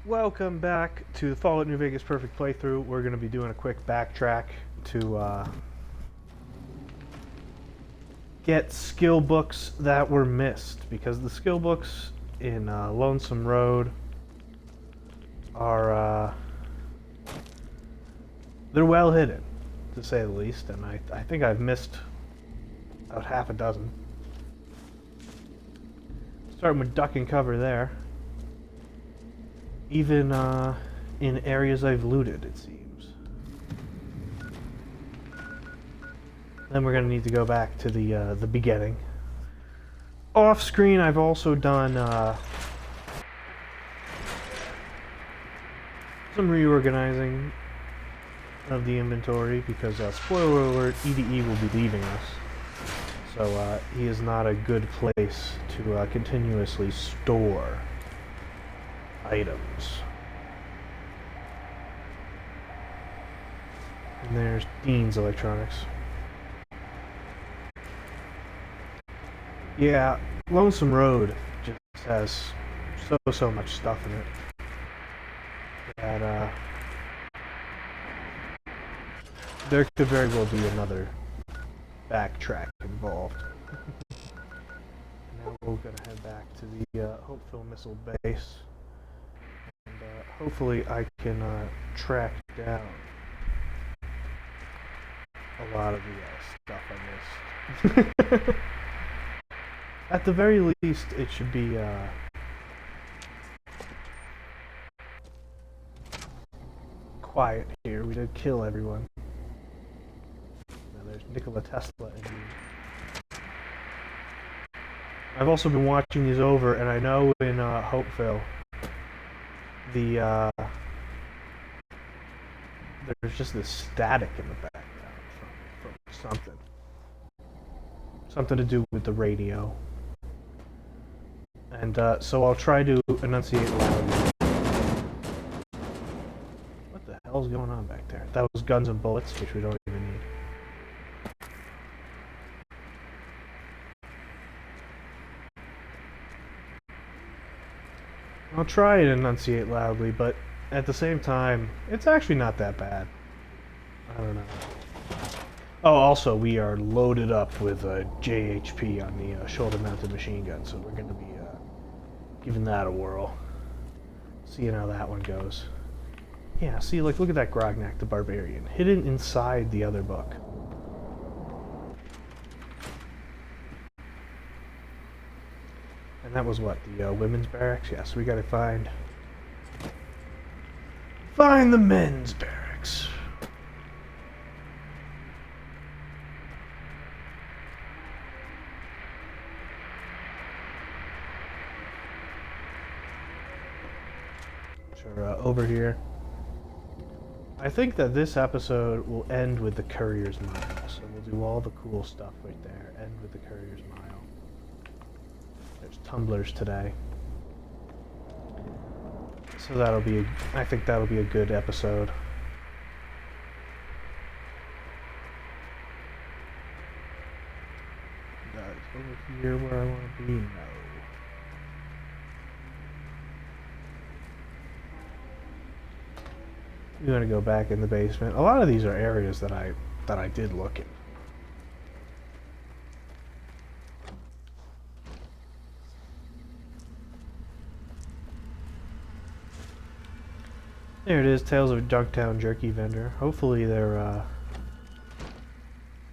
Welcome back to the Fallout New Vegas Perfect Playthrough. We're going to be doing a quick backtrack to get skill books that were missed, because the skill books in Lonesome Road are they're well hidden, to say the least, and I think I've missed about half a dozen. Starting with duck and cover there. Even in areas I've looted, it seems. Then we're gonna need to go back to the beginning. Off screen, I've also done some reorganizing of the inventory because, spoiler alert, EDE will be leaving us. So he is not a good place to continuously store items. And there's Dean's Electronics. Yeah, Lonesome Road just has so much stuff in it that there could very well be another backtrack involved. Now we're gonna head back to the Hopeville Missile Base. Hopefully I can track down a lot of the stuff I missed. At the very least, it should be quiet here. We did kill everyone. Now there's Nikola Tesla and I've also been watching these over, and I know in Hopeville there's just this static in the background from something to do with the radio, and so I'll try to enunciate loudly. What the hell's going on back there? That was guns and bullets, which we don't even need. I'll try and enunciate loudly, but at the same time, it's actually not that bad. I don't know. Oh, also, we are loaded up with JHP on the shoulder-mounted machine gun, so we're going to be giving that a whirl. Seeing how that one goes. Yeah, see, like, look at that Grognak the Barbarian, hidden inside the other book. And that was what, the women's barracks? Yes, we gotta find the men's barracks. Which are over here. I think that this episode will end with the Courier's Mile, so we'll do all the cool stuff right there, end with the Courier's Mile. There's tumblers today, so I think that'll be a good episode. Over here where I want to be? No. We're gonna go back in the basement. A lot of these are areas that I did look in. There it is, Tales of a Junktown Jerky Vendor. Hopefully they're,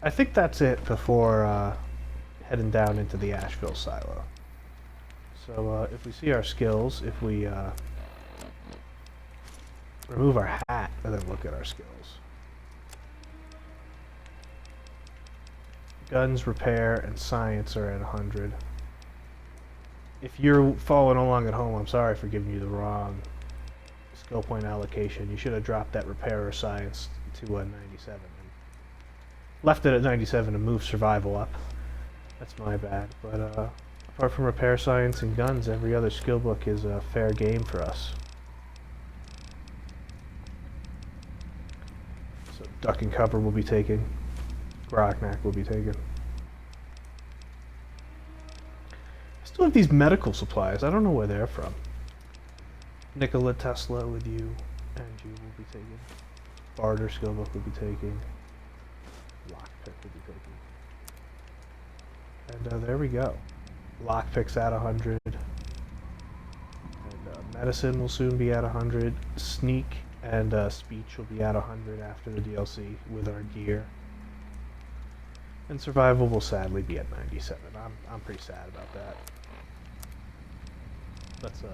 I think that's it before, heading down into the Asheville silo. So, if we see our skills, if we, remove our hat and then look at our skills. Guns, repair, and science are at 100. If you're following along at home, I'm sorry for giving you the wrong skill point allocation. You should have dropped that repair or science to 97 and left it at 97 and moved survival up. That's my bad. But apart from repair, science, and guns, every other skill book is a fair game for us. So duck and cover will be taken. Grognak will be taken. I still have these medical supplies. I don't know where they're from. Nikola Tesla with you, and you will be taken. Barter Skillbook will be taken. Lockpick will be taken. And there we go. Lockpick's at 100. And medicine will soon be at 100. Sneak and speech will be at 100 after the DLC with our gear. And survival will sadly be at 97. I'm pretty sad about that.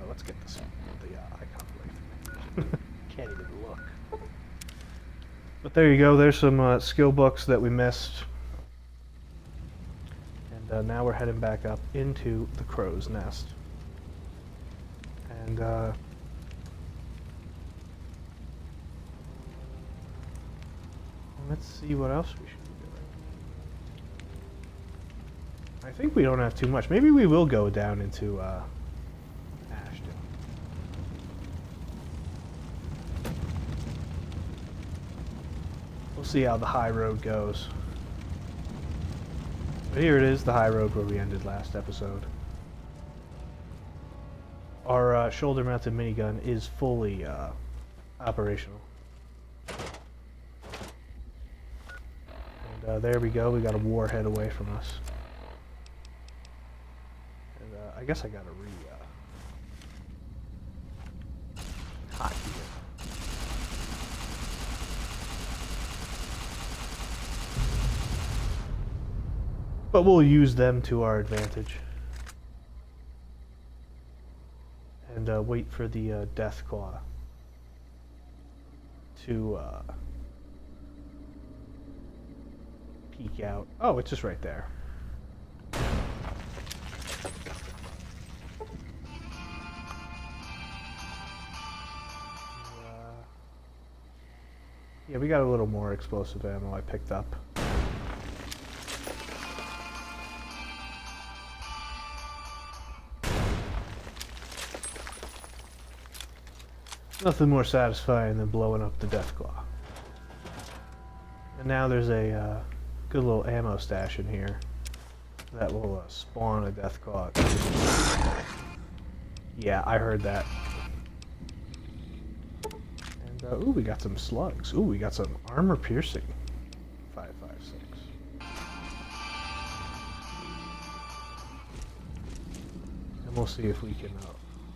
Let's get this the icon away from me. Can't even look. But there you go. There's some skill books that we missed. And now we're heading back up into the crow's nest. And let's see what else we should be doing. I think we don't have too much. Maybe we will go down into Ashton. We'll see how the high road goes. But here it is, the high road where we ended last episode. Our shoulder-mounted minigun is fully operational. And there we go, we got a warhead away from us. And I guess I gotta hot here. But we'll use them to our advantage. And wait for the Death Claw to peek out. Oh, it's just right there. Yeah, we got a little more explosive ammo I picked up. Nothing more satisfying than blowing up the Deathclaw. And now there's a good little ammo stash in here that will spawn a Deathclaw. Yeah, I heard that. And ooh, we got some slugs. Ooh, we got some armor piercing. 5.56. And we'll see if we can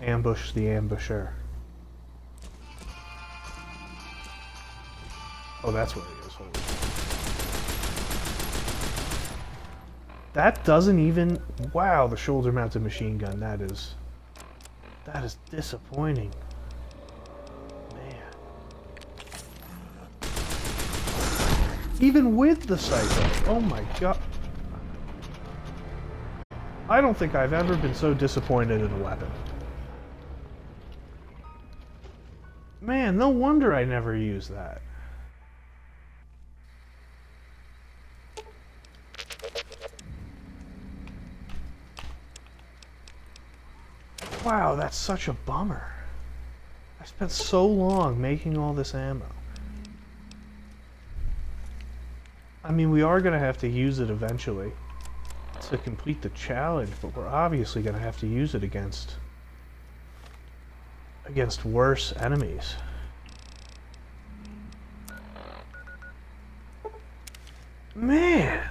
ambush the ambusher. Oh, that's where he is. Holy. That doesn't even... Wow, the shoulder-mounted machine gun. That is disappointing. Man. Even with the sight. Oh my god. I don't think I've ever been so disappointed in a weapon. Man, no wonder I never used that. Wow, that's such a bummer. I spent so long making all this ammo. I mean, we are going to have to use it eventually to complete the challenge, but we're obviously going to have to use it against worse enemies. Man!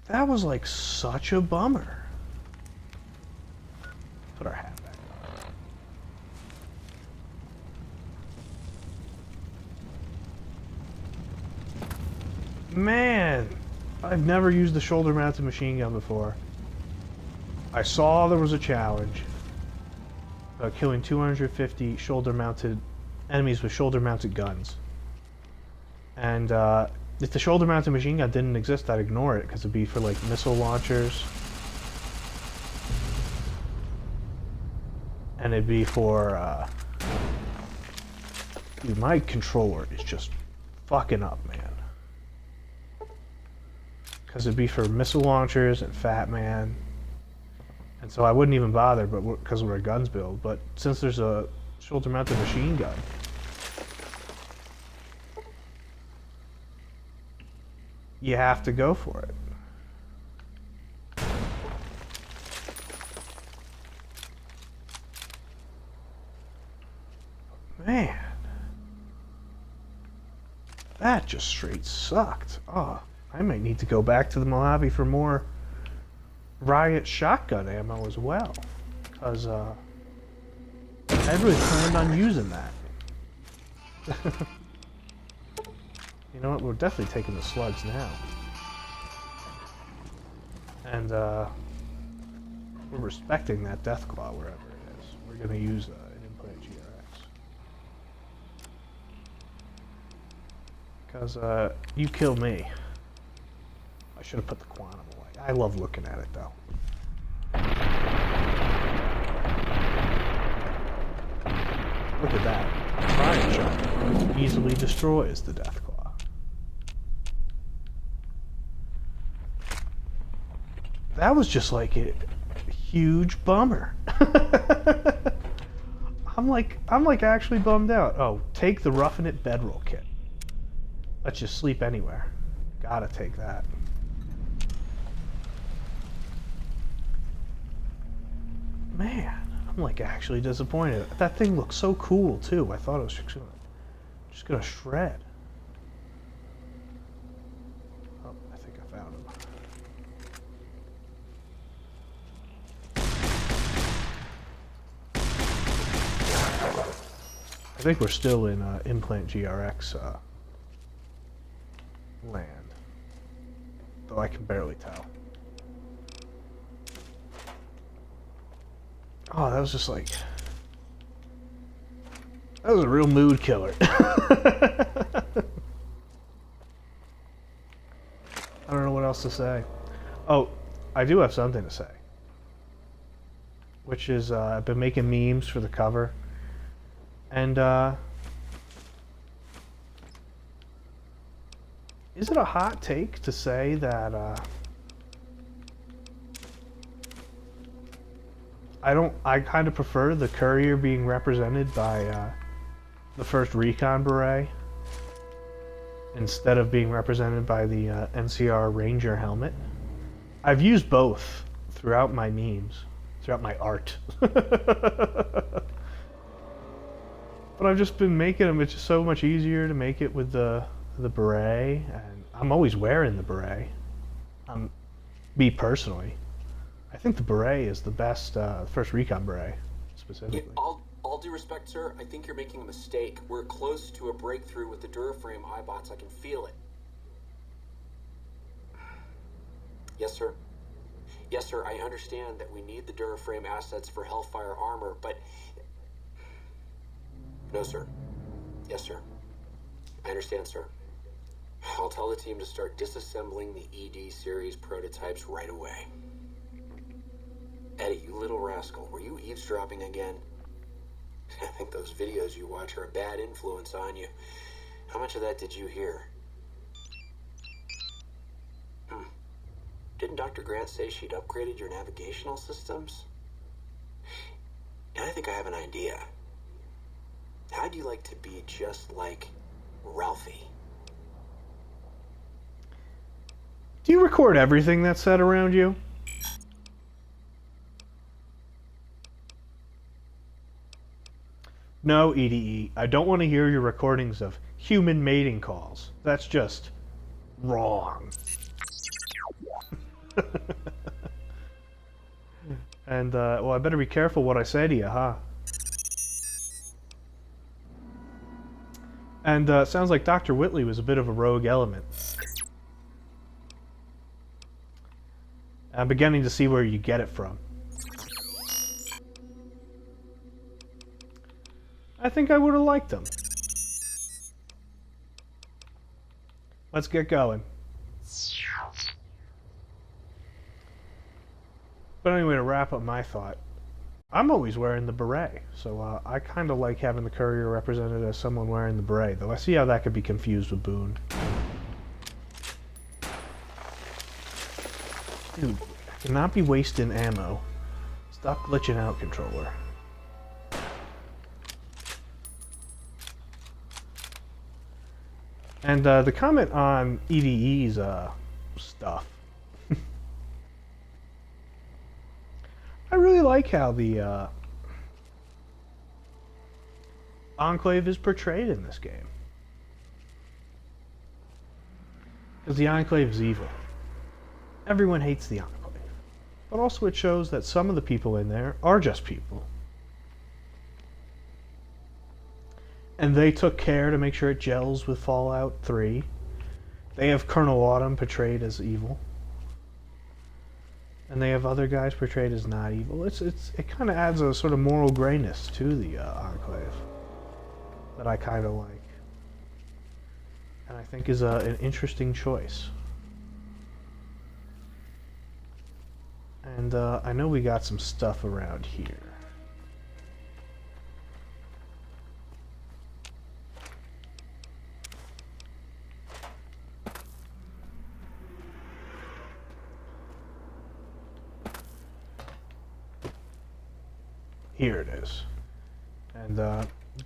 That was like such a bummer. Put our hat back on. Man, I've never used the shoulder-mounted machine gun before. I saw there was a challenge about killing 250 shoulder-mounted enemies with shoulder-mounted guns. And if the shoulder-mounted machine gun didn't exist, I'd ignore it because it'd be for like missile launchers. And it'd be for, dude, my controller is just fucking up, man. Because it'd be for missile launchers and Fat Man. And so I wouldn't even bother, but because we're a guns build. But since there's a shoulder-mounted machine gun, you have to go for it. Man. That just straight sucked. Oh, I might need to go back to the Mojave for more riot shotgun ammo as well. Because, I really planned on using that. You know what? We're definitely taking the slugs now. And, we're respecting that Deathclaw wherever it is. We're going to use an implant GRX. Because, you kill me. I should have put the Quantum away. I love looking at it, though. Look at that. Riot shot easily destroys the Deathclaw. That was just like a huge bummer. I'm like actually bummed out. Oh, take the Roughing It bedroll kit. Lets you sleep anywhere. Gotta take that. Man, I'm like actually disappointed. That thing looks so cool too. I thought it was just gonna shred. Oh, I think I found him. I think we're still in Implant GRX land, though I can barely tell. Oh, that was just like... That was a real mood killer. I don't know what else to say. Oh, I do have something to say. Which is, I've been making memes for the cover. And, is it a hot take to say that, I kind of prefer the Courier being represented by the first Recon Beret instead of being represented by the NCR Ranger helmet. I've used both throughout my memes, throughout my art. But I've just been making them. It's just so much easier to make it with the beret, and I'm always wearing the beret. Me personally. I think the beret is the best, first Recon beret, specifically. Yeah, all due respect, sir, I think you're making a mistake. We're close to a breakthrough with the Duraframe iBots. I can feel it. Yes, sir. Yes, sir, I understand that we need the Duraframe assets for Hellfire armor, but... No, sir. Yes, sir. I understand, sir. I'll tell the team to start disassembling the ED series prototypes right away. Eddie, you little rascal, were you eavesdropping again? I think those videos you watch are a bad influence on you. How much of that did you hear? Didn't Dr. Grant say she'd upgraded your navigational systems? And I think I have an idea. How'd you like to be just like Ralphie? Do you record everything that's said around you? No, EDE, I don't want to hear your recordings of human mating calls. That's just wrong. And, well, I better be careful what I say to you, huh? And, sounds like Dr. Whitley was a bit of a rogue element. I'm beginning to see where you get it from. I think I would have liked them. Let's get going. But anyway, to wrap up my thought, I'm always wearing the beret, so I kind of like having the Courier represented as someone wearing the beret, though I see how that could be confused with Boone. Dude, I cannot be wasting ammo. Stop glitching out, controller. And the comment on EDE's stuff. I really like how the Enclave is portrayed in this game. Because the Enclave is evil. Everyone hates the Enclave. But also it shows that some of the people in there are just people. And they took care to make sure it gels with Fallout 3. They have Colonel Autumn portrayed as evil. And they have other guys portrayed as not evil. It kind of adds a sort of moral grayness to the Enclave that I kind of like. And I think is an interesting choice. And I know we got some stuff around here. Here it is. And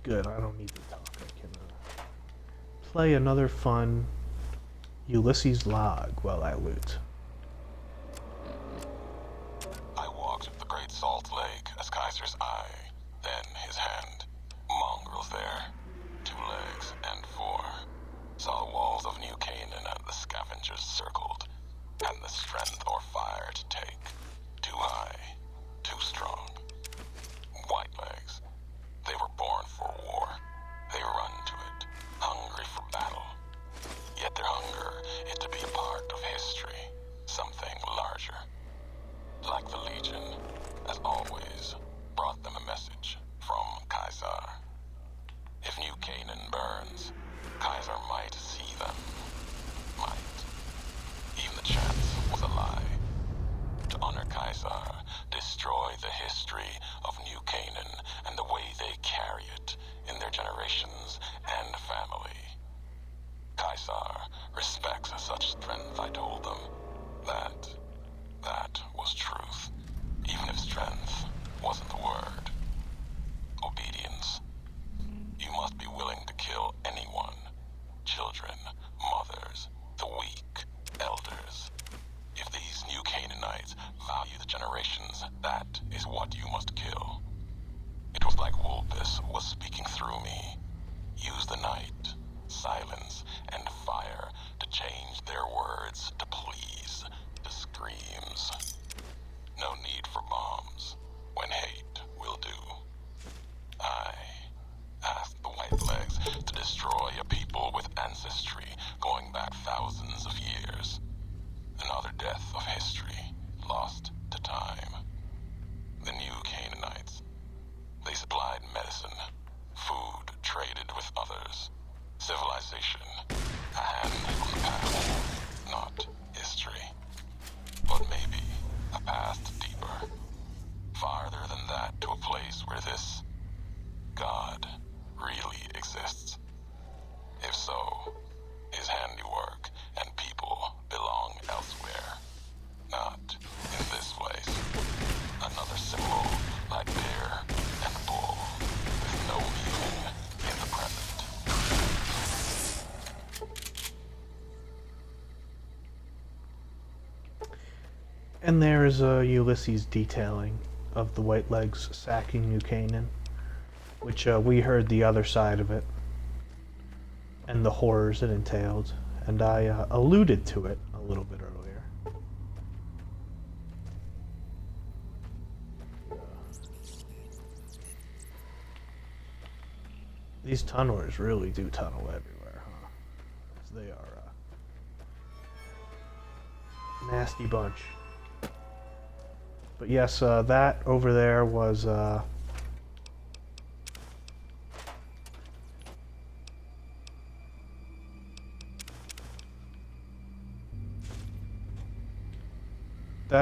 good, I don't need to talk. I can play another fun Ulysses log while I loot. I walked the Great Salt Lake as Kaiser's eye, then his hand. Mongrels there, 2 legs and 4. Saw the walls of New Canaan and the scavengers circled, and the strength or fire to take. Too high, too strong. White legs, they were born for war. They run to it, hungry for battle. Yet their hunger is to be a part of history, something larger. Like the Legion, as always, brought them a message from Kaiser. If New Canaan burns, Kaiser might see them. Might. Even the chance was a lie. To honor Kaiser, destroy the history of New Canaan and the way they carry it in their generations and family. Kaiser respects such strength, I told them. That was truth, even if strength wasn't the word. Obedience. You must be willing to kill anyone. Children, mothers, the weak, elders. If these New Canaanites value the generations, that is what you must kill. It was like Wolpus was speaking through me. Use the night, silence, and fire to change their words to please, to screams. No need for bombs, when hate will do. I asked the White Legs to destroy a people with ancestry going back thousands of years. Another death of history, lost to time. The New Canaanites. They supplied medicine, food traded with others. Civilization, a hand on the path, not history. But maybe a path deeper. Farther than that, to a place where this God really exists. If so, his handiwork and people belong elsewhere. Not in this place. Another symbol like bear and bull, with no meaning in the present. And there is a Ulysses detailing of the White Legs sacking New Canaan, which we heard the other side of it, and the horrors it entailed, and I alluded to it a little bit earlier. These tunnelers really do tunnel everywhere, huh? 'Cause they are a nasty bunch. But yes, that over there was that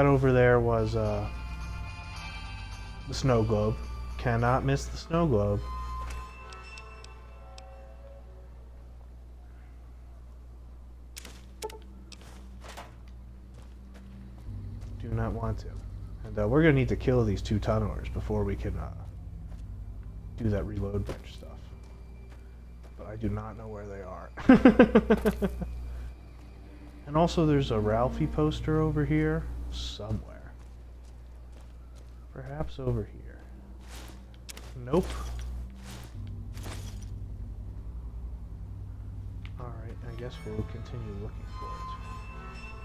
over there was the snow globe. Cannot miss the snow globe. Do not want to. And we're going to need to kill these 2 tunnelers before we can do that reload bench stuff. But I do not know where they are. And also there's a Ralphie poster over here somewhere. Perhaps over here. Nope. guess we'll continue looking for it.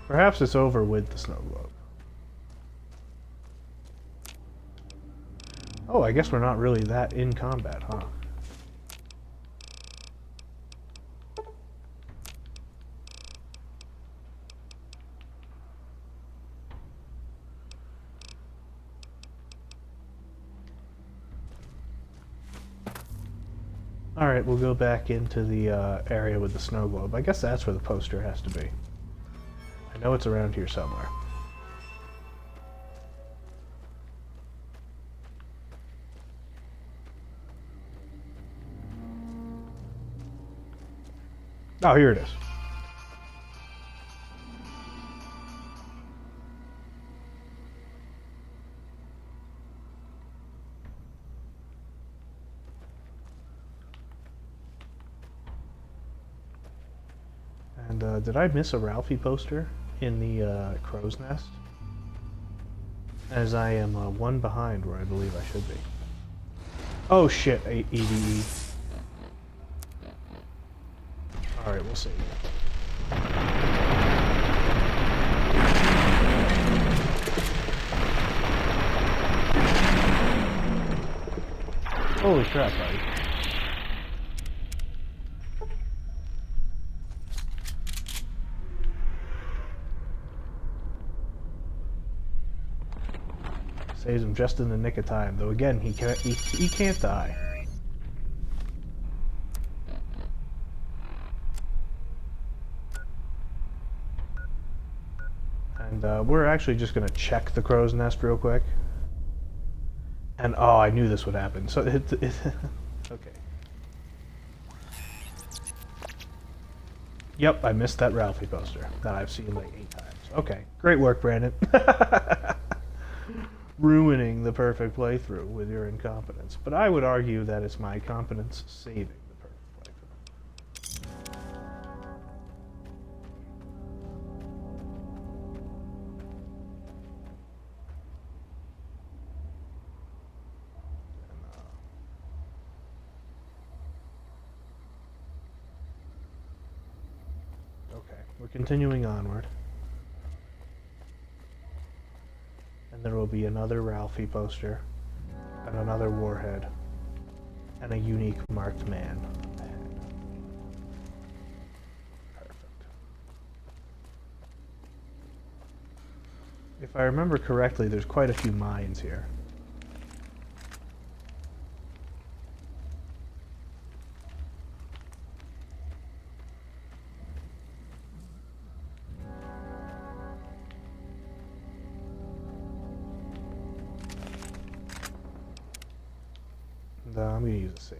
Perhaps it's over with the snow globe. Oh, I guess we're not really that in combat, huh? Alright, we'll go back into the area with the snow globe. I guess that's where the poster has to be. I know it's around here somewhere. Oh, here it is. And did I miss a Ralphie poster in the crow's nest? As I am one behind where I believe I should be. Oh shit, EDE. Alright, we'll see. Holy crap, buddy. Saves him just in the nick of time, though again, he can't die. And we're actually just going to check the crow's nest real quick. And oh, I knew this would happen. So okay. Yep, I missed that Ralphie poster that I've seen like 8 times. Okay, great work, Brandon. Ruining the perfect playthrough with your incompetence. But I would argue that it's my competence saving the perfect playthrough. Okay, we're continuing onward. And there will be another Ralphie poster, and another warhead, and a unique marked man ahead. Perfect. If I remember correctly, there's quite a few mines here. I'm going to use a save.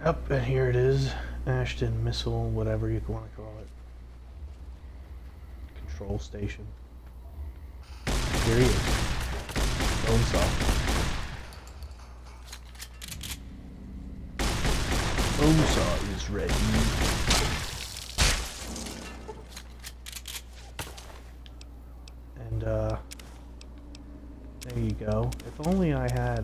Up, and here it is. Ashton Missile, whatever you want to call it. Control station. Here he is. Bone saw. Bone saw is ready. And there you go. If only I had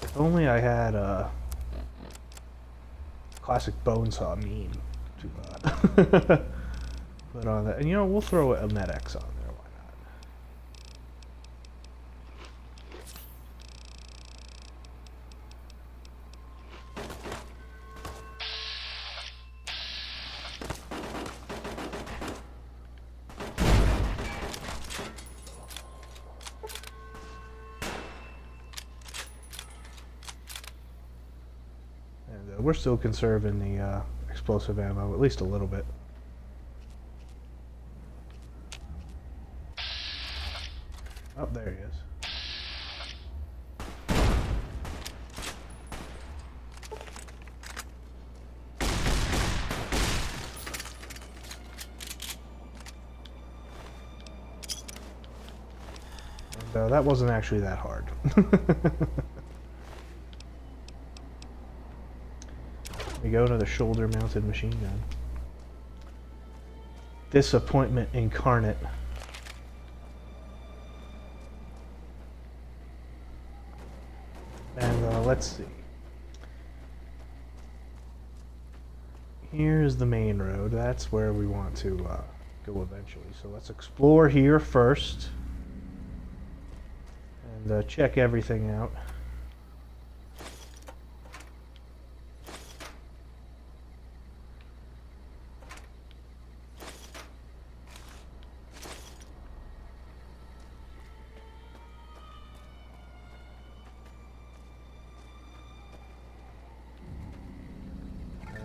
if only I had a classic bone saw meme. Put on that, and you know, we'll throw a MedX on there. Why not? And we're still conserving the explosive ammo, at least a little bit. Oh, there he is. So that wasn't actually that hard. We go to the shoulder-mounted machine gun. Disappointment incarnate. And let's see. Here's the main road. That's where we want to go eventually. So let's explore here first. And check everything out.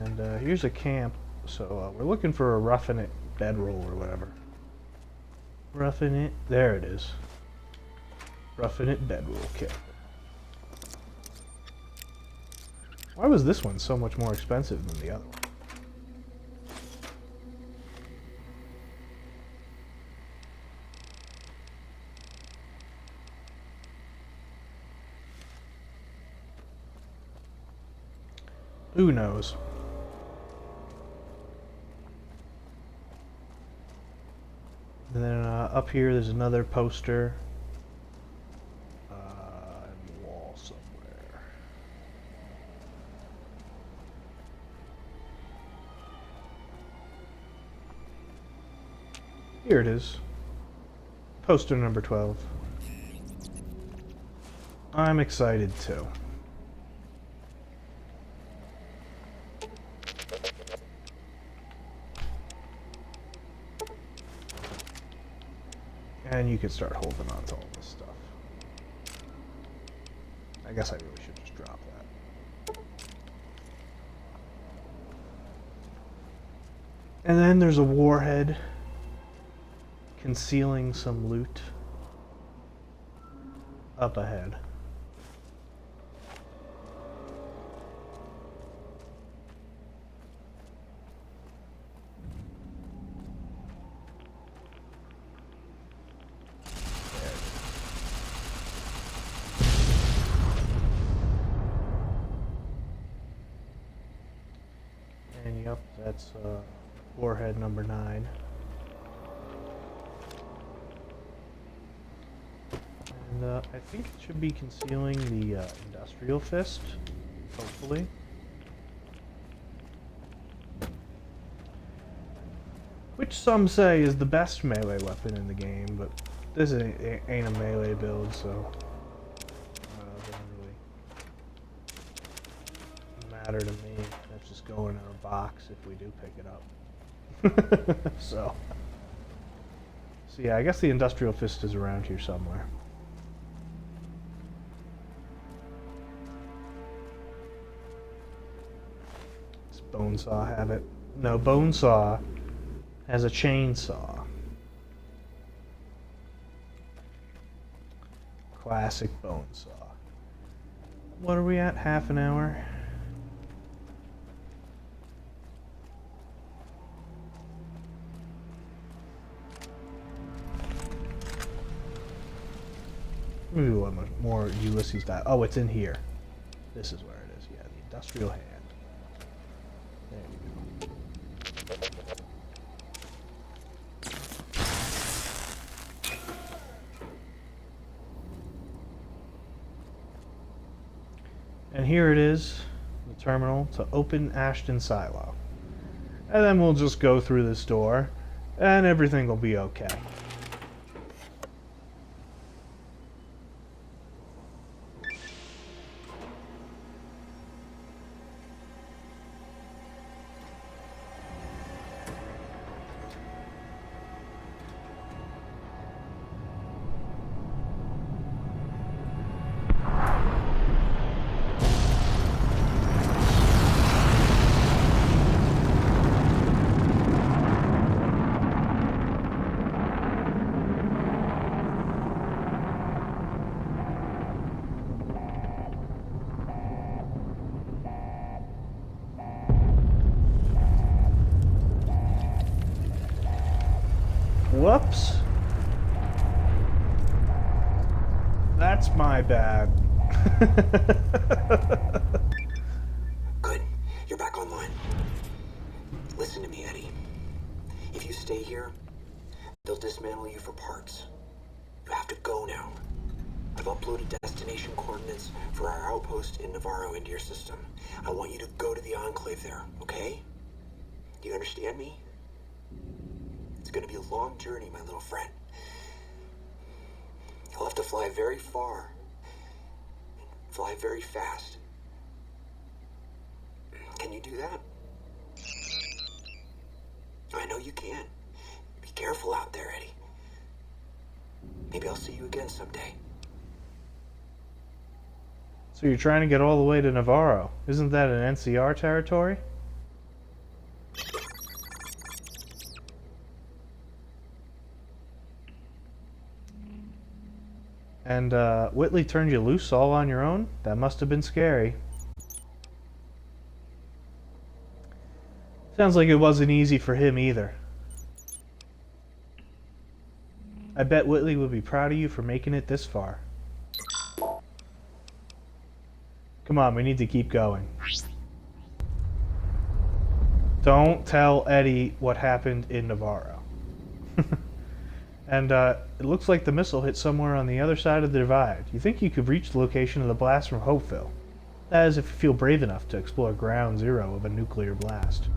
And here's a camp, so we're looking for a roughing it bedroll or whatever. Roughing it, there it is. Roughing it bedroll kit. Why was this one so much more expensive than the other one? Who knows? And then up here there's another poster in the wall somewhere. Here it is. Poster number 12. I'm excited too. And you can start holding on to all this stuff. I guess I really should just drop that. And then there's a warhead concealing some loot up ahead. And yep, that's warhead number 9. And I think it should be concealing the industrial fist, hopefully. Which some say is the best melee weapon in the game, but this ain't a melee build, so it doesn't really matter to me. That's just going in our box if we do pick it up. So yeah, I guess the industrial fist is around here somewhere. Does Bonesaw have it? No, Bonesaw has a chainsaw. Classic Bonesaw. What are we at? Half an hour? Ooh, how much more Ulysses died. Oh, it's in here. This is where it is. Yeah, the industrial hand. There you go. And here it is, the terminal to open Ashton Silo. And then we'll just go through this door, and everything will be okay. Whoops. That's my bad. Good. You're back online. Listen to me, Eddie. If you stay here, they'll dismantle you for parts. You have to go now. I've uploaded destination coordinates for our outpost in Navarro into your system. I want you to go to the Enclave there, okay? Do you understand me? It's gonna be a long journey, my little friend. You'll have to fly very far. Fly very fast. Can you do that? I know you can. Be careful out there, Eddie. Maybe I'll see you again someday. So you're trying to get all the way to Navarro. Isn't that an NCR territory? And Whitley turned you loose all on your own? That must have been scary. Sounds like it wasn't easy for him either. I bet Whitley would be proud of you for making it this far. Come on, we need to keep going. Don't tell Eddie what happened in Navarro. And it looks like the missile hit somewhere on the other side of the divide. You think you could reach the location of the blast from Hopeville? That is if you feel brave enough to explore ground zero of a nuclear blast.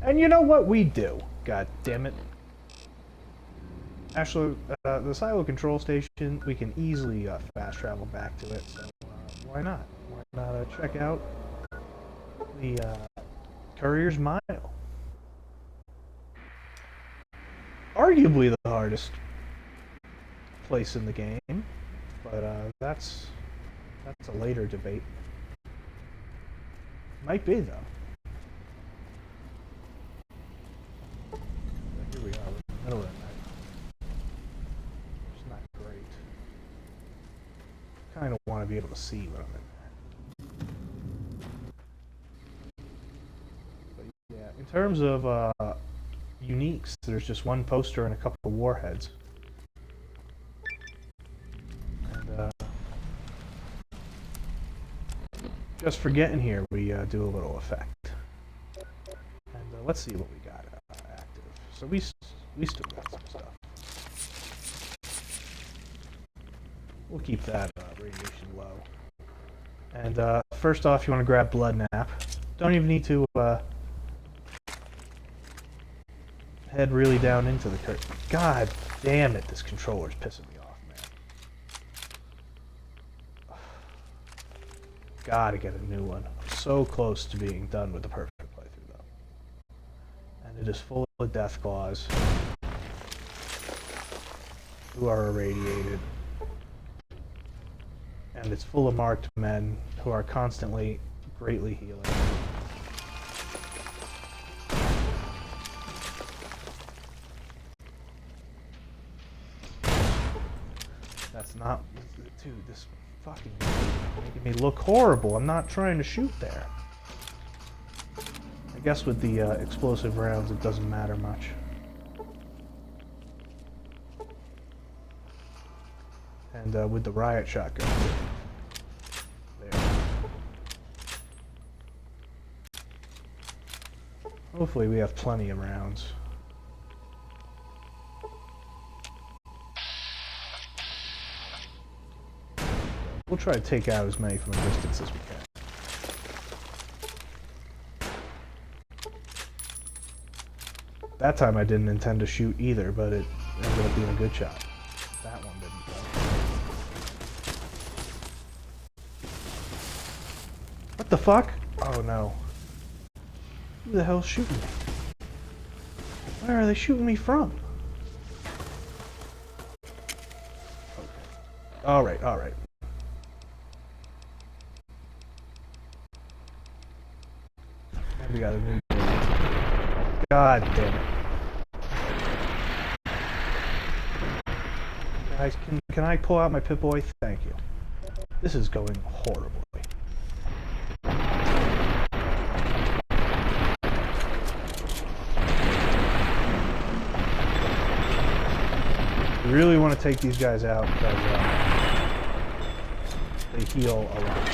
And you know what we do, god damn it. Actually, the silo control station, we can easily fast travel back to it, so why not? Why not check out the Courier's Mile? Arguably the hardest place in the game, but that's a later debate. Might be, though. But here we are, in the middle of the night. It's not great. Kind of want to be able to see what I'm in there. But yeah, in terms of uniques, there's just one poster and a couple of warheads. And just for getting here, we do a little effect. And let's see what we got active. So we still got some stuff. We'll keep that radiation low. And first off, you want to grab Blood Nap. Don't even need to head really down into the curtain. God damn it, this controller's pissing me off, man. Gotta get a new one. I'm so close to being done with the perfect playthrough, though. And it is full of death claws who are irradiated. And it's full of marked men who are constantly greatly healing. That's not... Dude, this fucking... making me look horrible. I'm not trying to shoot there. I guess with the explosive rounds, it doesn't matter much. And with the riot shotgun. There. Hopefully we have plenty of rounds. We'll try to take out as many from a distance as we can. That time I didn't intend to shoot either, but it ended up being a good shot. That one didn't go. What the fuck? Oh no. Who the hell's shooting me? Where are they shooting me from? Okay. Alright, alright. We got a new... God damn it. Guys, can I pull out my Pip-Boy? Thank you. This is going horribly. We really want to take these guys out because They heal a lot.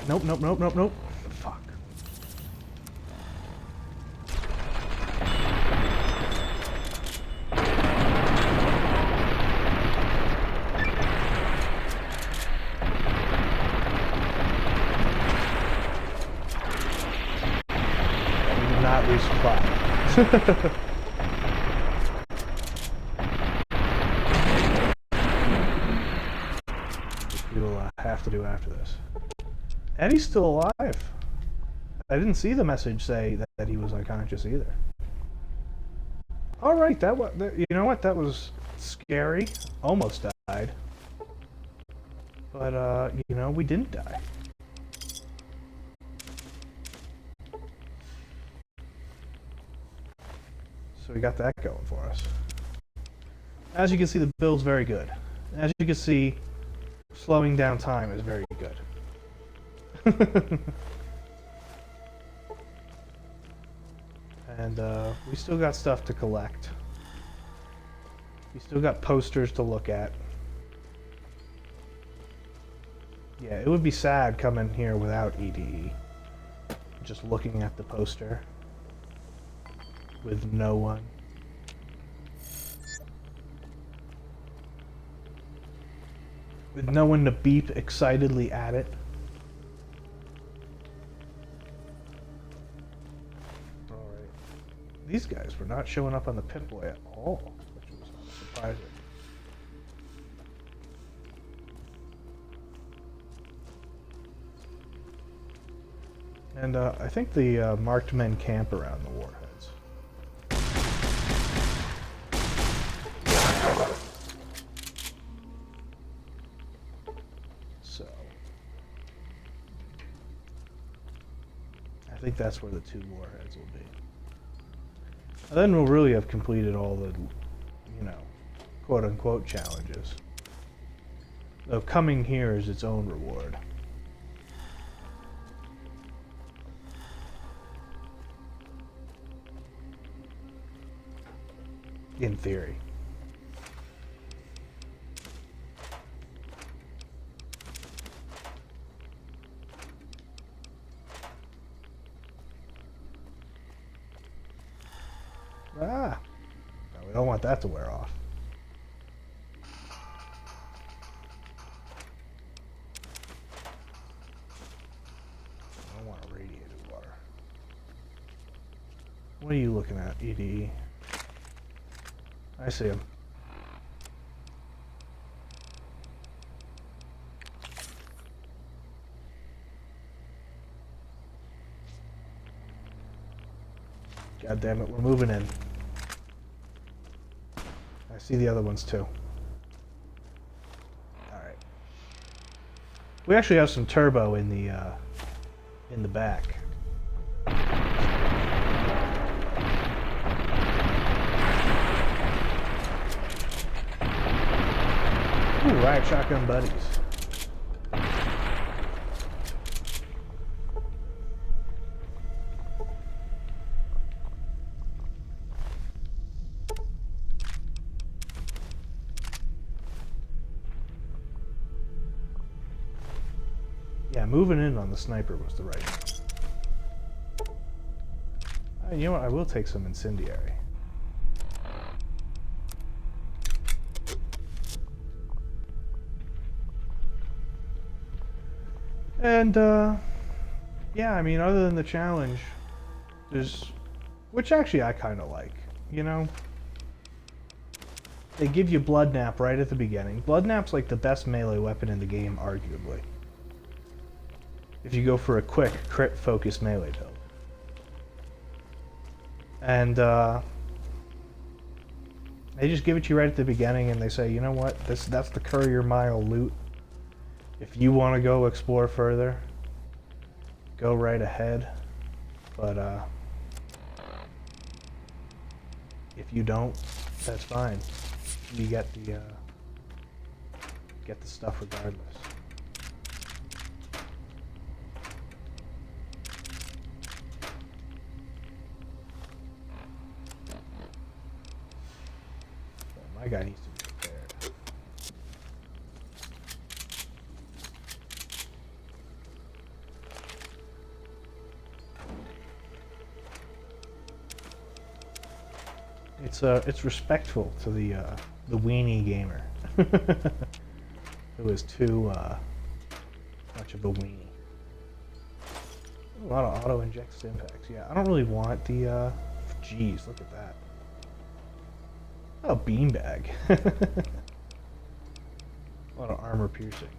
Nope, nope, nope, nope, nope. Fuck. We did not resupply. Which we will have to do after this. Eddie's still alive. I didn't see the message say that he was unconscious either. All right, you know what? That was scary. Almost died. But you know, we didn't die. So we got that going for us. As you can see, the build's very good. As you can see, slowing down time is very good. And we still got stuff to collect. We still got posters to look at. Yeah, it would be sad coming here without EDE. Just looking at the poster with no one. With no one to beep excitedly at it. Alright. These guys were not showing up on the Pip-Boy at all, which was surprising. And I think the marked men camp around the warheads. So I think that's where the 2 warheads will be. And then we'll really have completed all the, you know, quote-unquote challenges. Though coming here is its own reward. In theory. Ah! No, we don't want that to wear off. I don't want radiated water. What are you looking at, EDE? I see him. God damn it, we're moving in. I see the other ones too. Alright. We actually have some turbo in the back. Ooh, riot shotgun buddies. Yeah, moving in on the sniper was the right one. You know what? I will take some incendiary. And, yeah, I mean, other than the challenge, which actually I kind of like, you know? They give you Blood Nap right at the beginning. Blood Nap's like the best melee weapon in the game, arguably. If you go for a quick, crit-focused melee build. And, they just give it to you right at the beginning, and they say, you know what, that's the Courier Mile loot. If you want to go explore further, go right ahead. But if you don't, that's fine. You get the stuff regardless. It's respectful to the weenie gamer who is too much of a weenie. A lot of auto inject stimpaks. Yeah, I don't really want the. Geez, look at that. Oh, beanbag. A lot of armor piercing.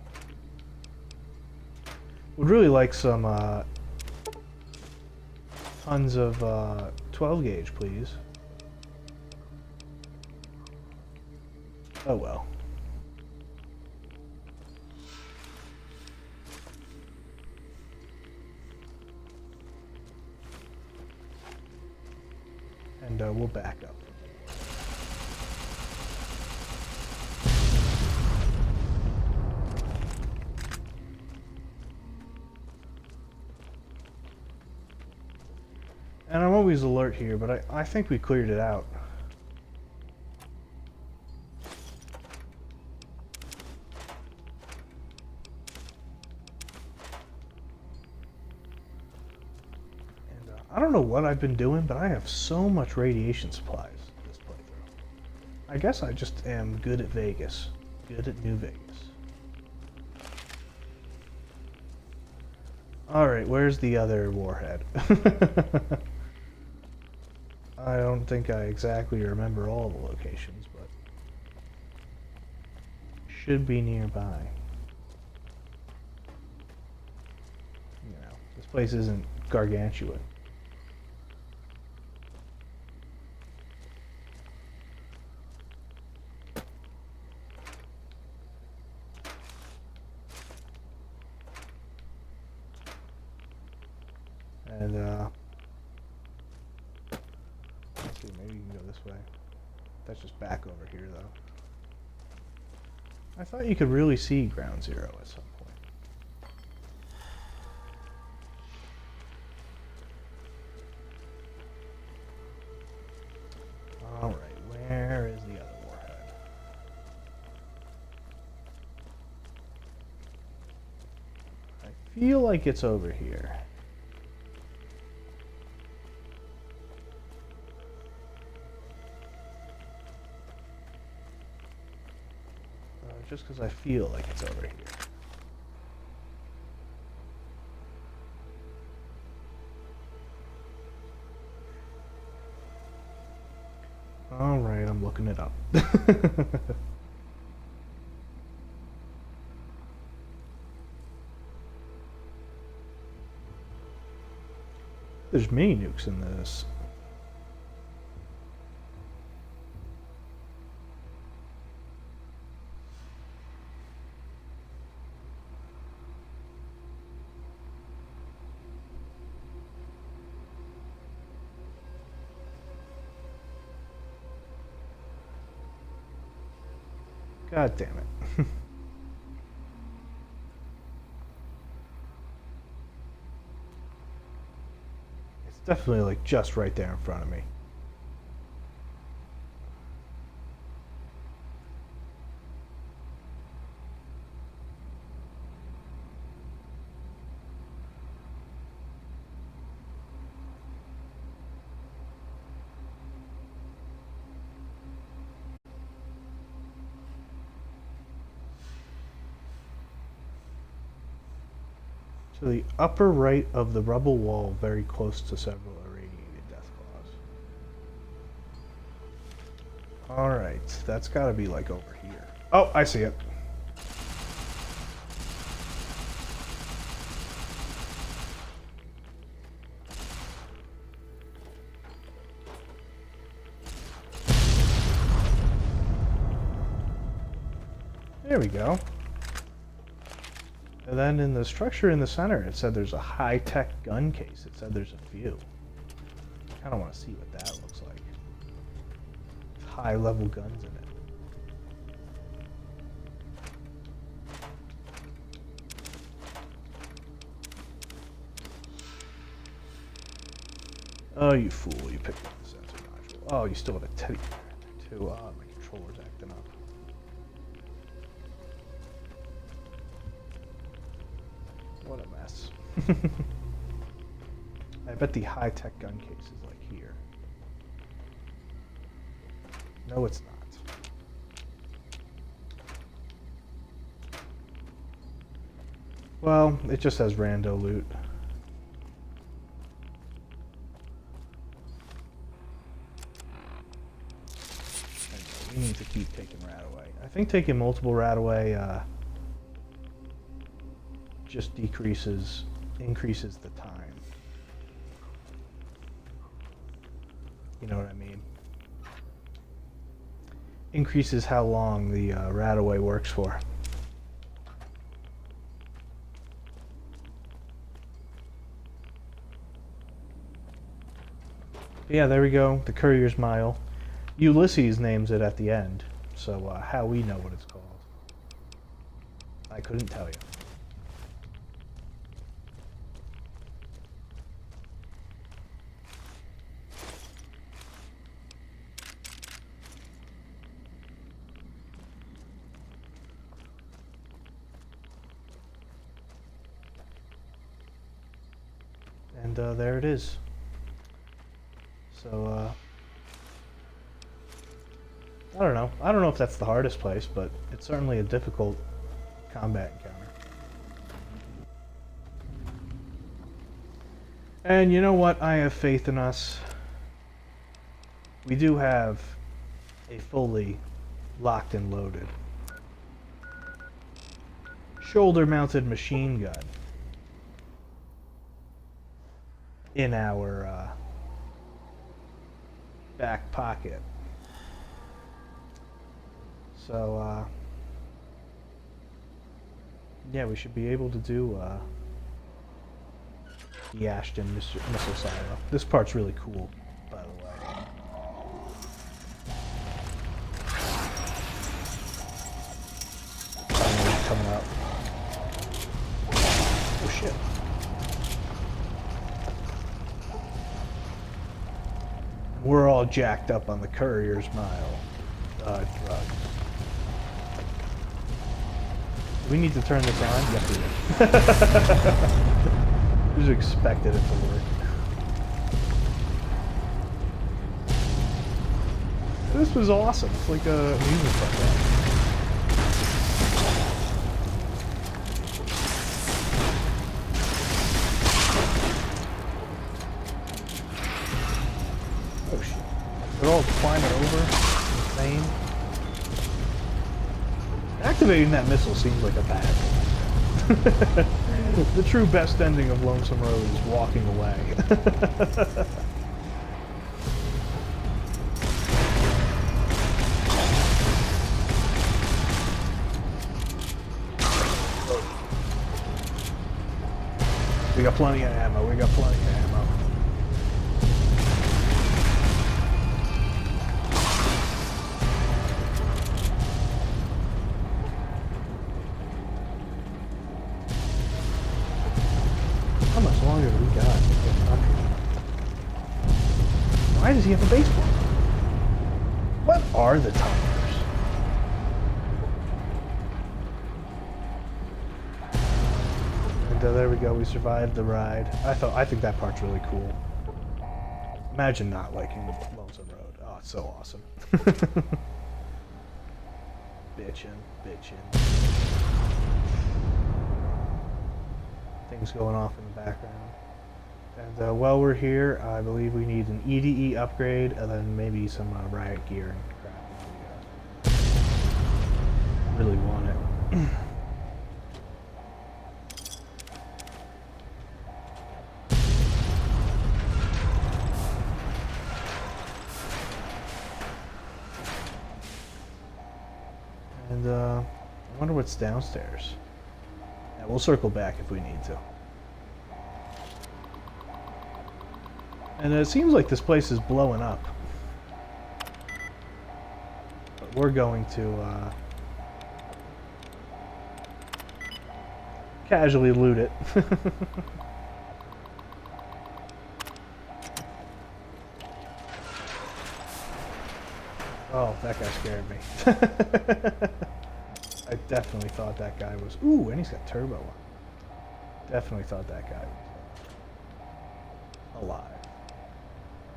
Would really like some tons of 12 gauge, please. Oh well. And we'll back up. And I'm always alert here, but I think we cleared it out. And I don't know what I've been doing, but I have so much radiation supplies this playthrough. I guess I just am good at Vegas. Good at New Vegas. Alright, where's the other warhead? I don't think I exactly remember all the locations, but should be nearby. You know, this place isn't gargantuan. And let's see, maybe you can go this way. That's just back over here, though. I thought you could really see Ground Zero at some point. Alright, where is the other warhead? I feel like it's over here. Just because I feel like it's over here. Alright, I'm looking it up. There's mini nukes in this. God damn it. It's definitely like just right there in front of me. To the upper right of the rubble wall, very close to several irradiated death claws. Alright, that's gotta be like over here. Oh, I see it. There we go. And then in the structure in the center, it said there's a high-tech gun case. It said there's a few. I kind of want to see what that looks like. High-level guns in it. Oh, you fool. You picked up the sensor module. Oh, you still have a teddy bear in there, too. Oh, my controller's acting up. What a mess. I bet the high-tech gun case is like here. No, it's not. Well, it just has rando loot. We need to keep taking rat away. I think taking multiple rat away just increases the time. You know what I mean? Increases how long the rat away works for. Yeah, there we go. The Courier's Mile. Ulysses names it at the end, so how we know what it's called, I couldn't tell you. And there it is. So, I don't know. I don't know if that's the hardest place, but it's certainly a difficult combat encounter. And you know what? I have faith in us. We do have a fully locked and loaded shoulder-mounted machine gun in our back pocket. So, yeah, we should be able to do the Ashton missile silo. This part's really cool, by the way. Coming up. Oh shit. We're all jacked up on the Courier's Mile drugs. Do we need to turn this on? Yes, we do. Just expected it to work. This was awesome. It's like a amusement park. Oh shit. They're all climbing over. Insane. Activating that missile seems like a bad thing. The true best ending of Lonesome Road is walking away. We got plenty of ammo. We got plenty of ammo. How much longer do we got? Why does he have a baseball? What are the timers? And there we go. We survived the ride. I think that part's really cool. Imagine not liking Lonesome Road. Oh, it's so awesome. Bitchin'. Things going off in the background. And while we're here, I believe we need an EDE upgrade and then maybe some riot gear and crap. Really want it. And I wonder what's downstairs. Yeah, we'll circle back if we need to. And it seems like this place is blowing up. But we're going to casually loot it. Oh, that guy scared me. I definitely thought that guy was... Ooh, and he's got turbo on. Definitely thought that guy was alive.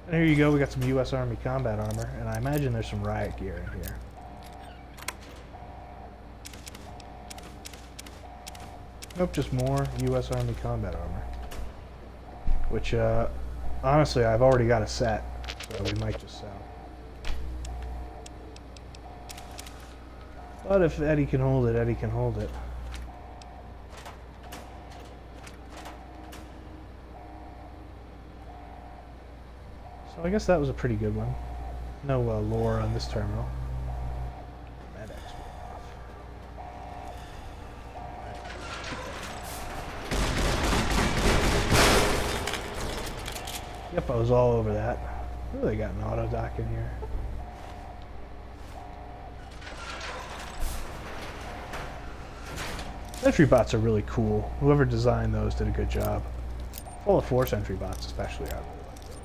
And here you go, we got some U.S. Army combat armor, and I imagine there's some riot gear in here. Nope, just more U.S. Army combat armor. Which, honestly, I've already got a set, so we might just sell. But if Eddie can hold it, Eddie can hold it. So I guess that was a pretty good one. No lore on this terminal. Med X off. Yep, I was all over that. Oh, they got an auto dock in here. Sentry bots are really cool. Whoever designed those did a good job. Fallout 4 sentry bots especially, I really like those.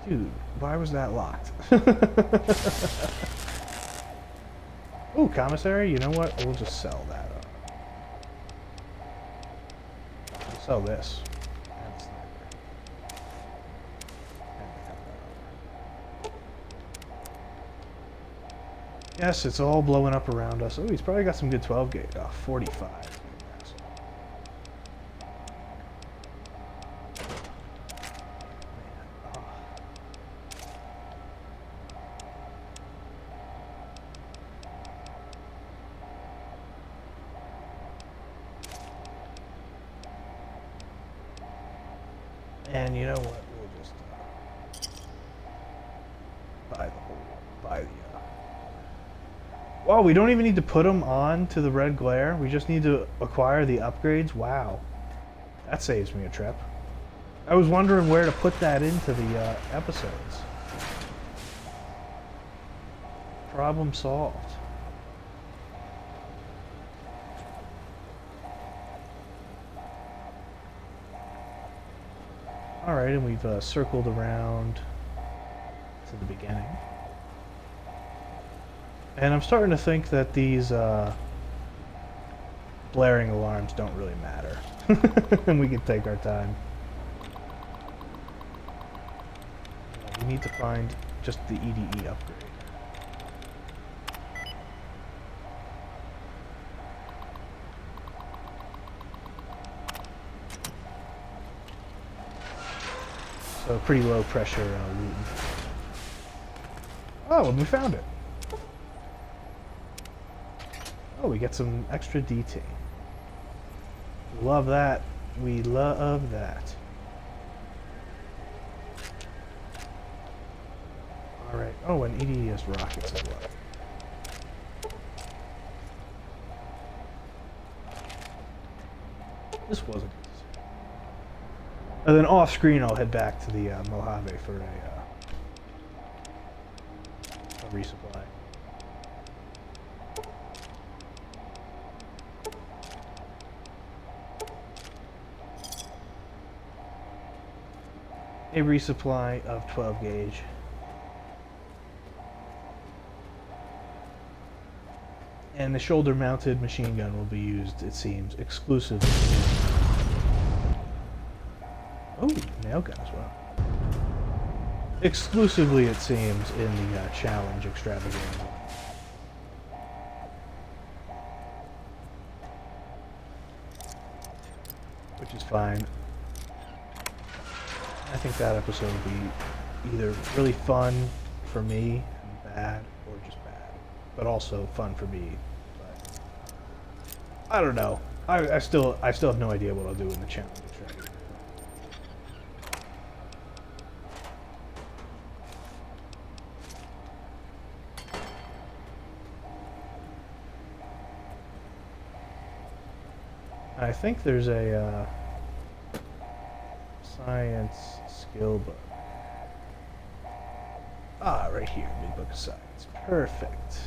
Dude, why was that locked? Ooh, commissary? You know what? We'll just sell that. We'll sell this. Yes, it's all blowing up around us. Oh, he's probably got some good 12 gauge. Oh, 45. And you know what? We'll just buy the whole, buy the. Wow, we don't even need to put them on to the red glare. We just need to acquire the upgrades. Wow, that saves me a trip. I was wondering where to put that into the episodes. Problem solved. Alright, and we've circled around to the beginning. And I'm starting to think that these blaring alarms don't really matter. And we can take our time. We need to find just the EDE upgrade. So pretty low pressure looting. Oh, and we found it. Oh, we get some extra detail. Love that. We love that. Alright. Oh, and EDE has rockets as well. This wasn't. And then off screen, I'll head back to the Mojave for a resupply. A resupply of 12 gauge. And the shoulder mounted machine gun will be used, it seems, exclusively. Oh, nail gun as well. Exclusively, it seems, in the challenge extravaganza. Which is fine. I think that episode will be either really fun for me and bad, or just bad. But also fun for me. But I don't know. I still have no idea what I'll do in the challenge extravaganza. I think there's a science skill book. Ah, right here, Big Book of Science. Perfect.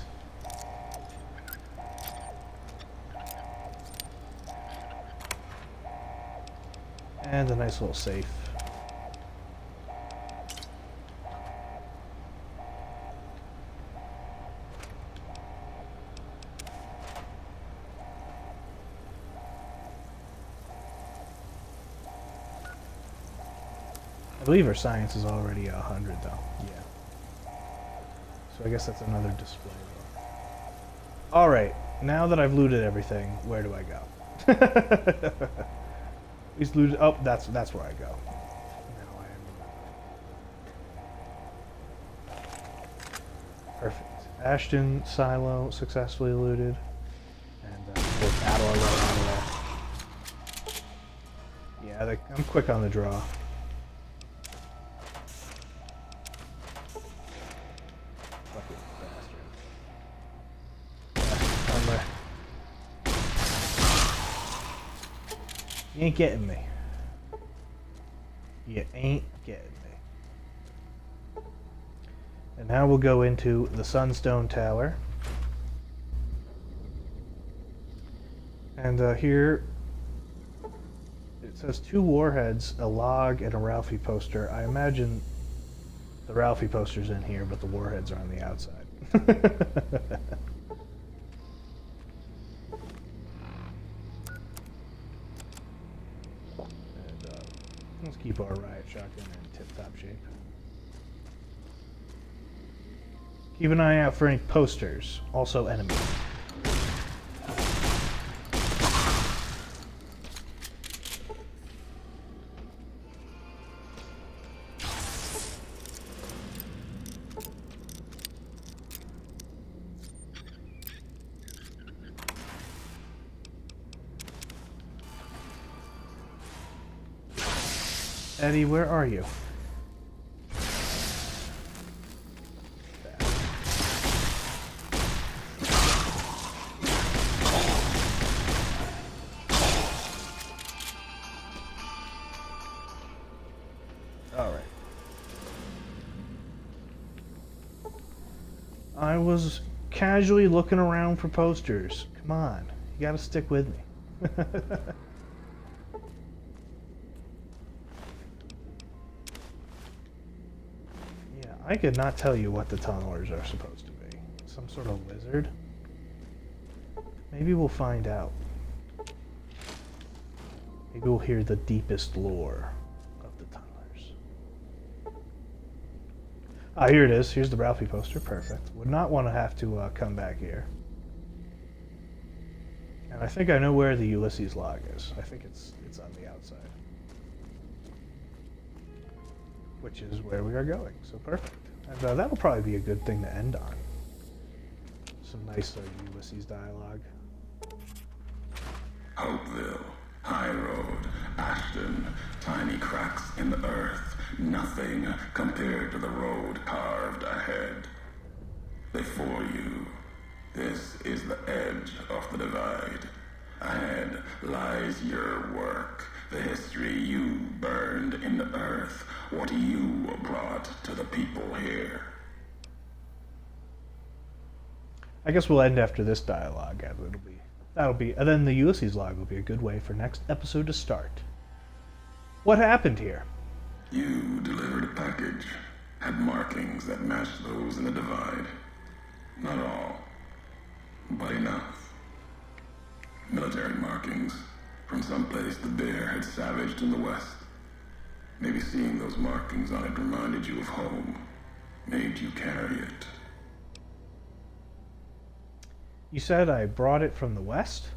And a nice little safe. I believe our science is already 100 though. Yeah. So I guess that's another display though. Alright, now that I've looted everything, where do I go? He's looted. Oh, that's where I go. Now I am. Perfect. Ashton silo successfully looted, and we'll battle our way out of there. Yeah, I'm quick on the draw. Fucking bastard. On there. You ain't getting me. You ain't getting me. And now we'll go into the Sunstone Tower. And here it says 2 warheads, a log, and a Ralphie poster. I imagine the Ralphie poster's in here, but the warheads are on the outside. Let's keep our riot shotgun in tip-top shape. Keep an eye out for any posters, also enemies. Eddie, where are you? Alright. I was casually looking around for posters. Come on, you gotta stick with me. I could not tell you what the tunnelers are supposed to be. Some sort of lizard? Maybe we'll find out. Maybe we'll hear the deepest lore of the tunnelers. Ah, here it is. Here's the Ralphie poster. Perfect. Would not want to have to come back here. And I think I know where the Ulysses log is. I think it's on the outside. Which is where we are going, so perfect. And that'll probably be a good thing to end on. Some nice Ulysses dialogue. Hopeville, High Road, Ashton, tiny cracks in the earth, nothing compared to the road carved ahead. Before you, this is the edge of the divide. Ahead lies your work, the history you burned in the earth, what you brought to the people here. I guess we'll end after this dialogue. And then the Ulysses log will be a good way for next episode to start. What happened here? You delivered a package, had markings that matched those in the divide. Not all, but enough. Military markings from someplace the bear had savaged in the west. Maybe seeing those markings on it reminded you of home, made you carry it. You said I brought it from the west?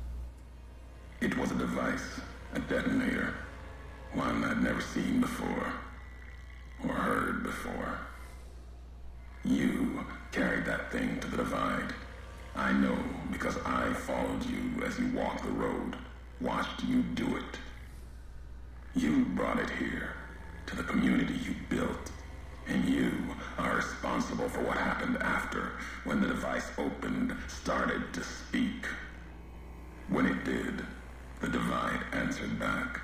It was a device, a detonator, one I'd never seen before, or heard before. You carried that thing to the divide. I know because I followed you as you walked the road, watched you do it. You brought it here, to the community you built, and you are responsible for what happened after, when the device opened, started to speak. When it did, the divide answered back.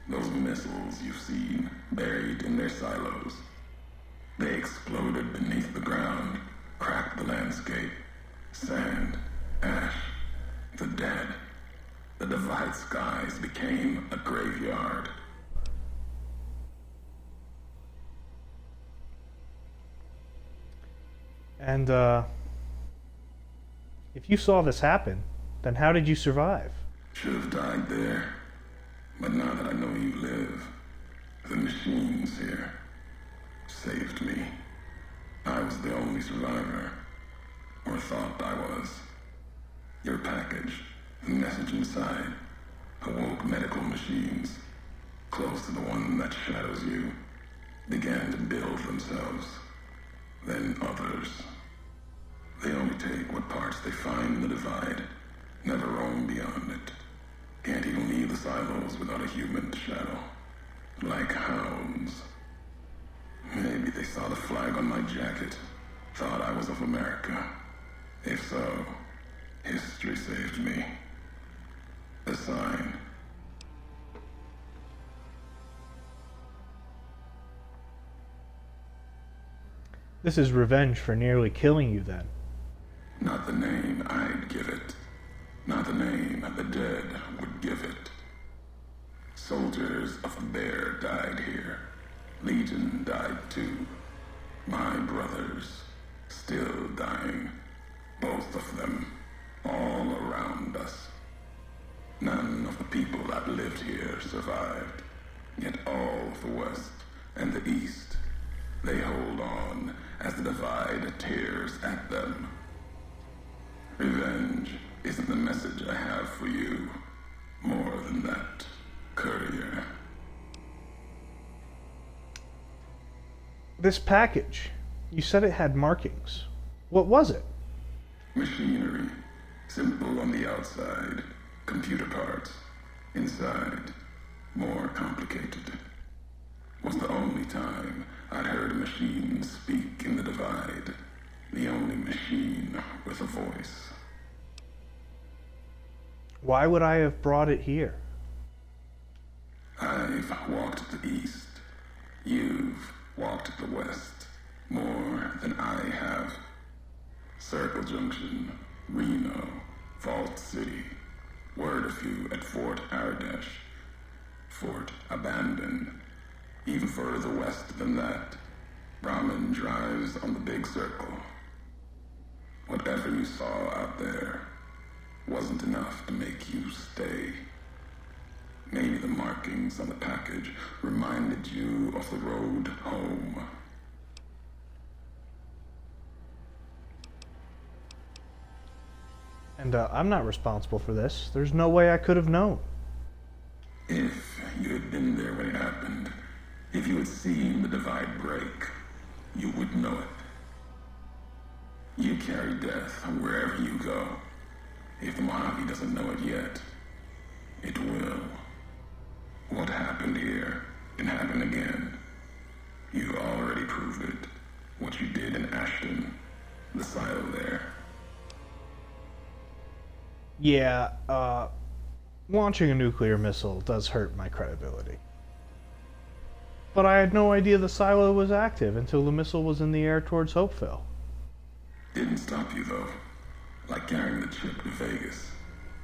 Those missiles you've seen, buried in their silos. They exploded beneath the ground, cracked the landscape. Sand, ash, the dead. The divide skies became a graveyard. And, if you saw this happen, then how did you survive? Should have died there. But now that I know you live, The machines here saved me. I was the only survivor, or thought I was. Your package, the message inside, awoke medical machines, close to the one that shadows you, began to build themselves. Then others. They only take what parts they find in the divide, never roam beyond it. Can't even leave the silos without a human to shadow. Like hounds. Maybe they saw the flag on my jacket, thought I was of America. If so, history saved me. A sign. This is revenge for nearly killing you, then. Not the name I'd give it. Not the name the dead would give it. Soldiers of the Bear died here. Legion died too. My brothers, still dying. Both of them, all around us. None of the people that lived here survived. Yet all of the West and the East, they hold on as the divide tears at them. Revenge isn't the message I have for you. More than that, Courier. This package, you said it had markings. What was it? Machinery. Simple on the outside. Computer parts. Inside, more complicated. Was the only time I'd heard a machine speak in the divide. The only machine with a voice. Why would I have brought it here? I've walked the east. You've walked the west. More than I have. Circle Junction, Reno, Vault City. Word of you at Fort Ardash. Fort abandoned. Even further west than that. Brahmin drives on the big circle. Whatever you saw out there wasn't enough to make you stay. Maybe the markings on the package reminded you of the road home. And I'm not responsible for this. There's no way I could have known. If you had been there when it happened, if you had seen the divide break, you would know it. You carry death wherever you go. If the Mojave doesn't know it yet, it will. What happened here can happen again. You already proved it. What you did in Ashton, the silo there. Yeah, launching a nuclear missile does hurt my credibility. But I had no idea the silo was active until the missile was in the air towards Hopeville. Didn't stop you though. Like carrying the chip to Vegas.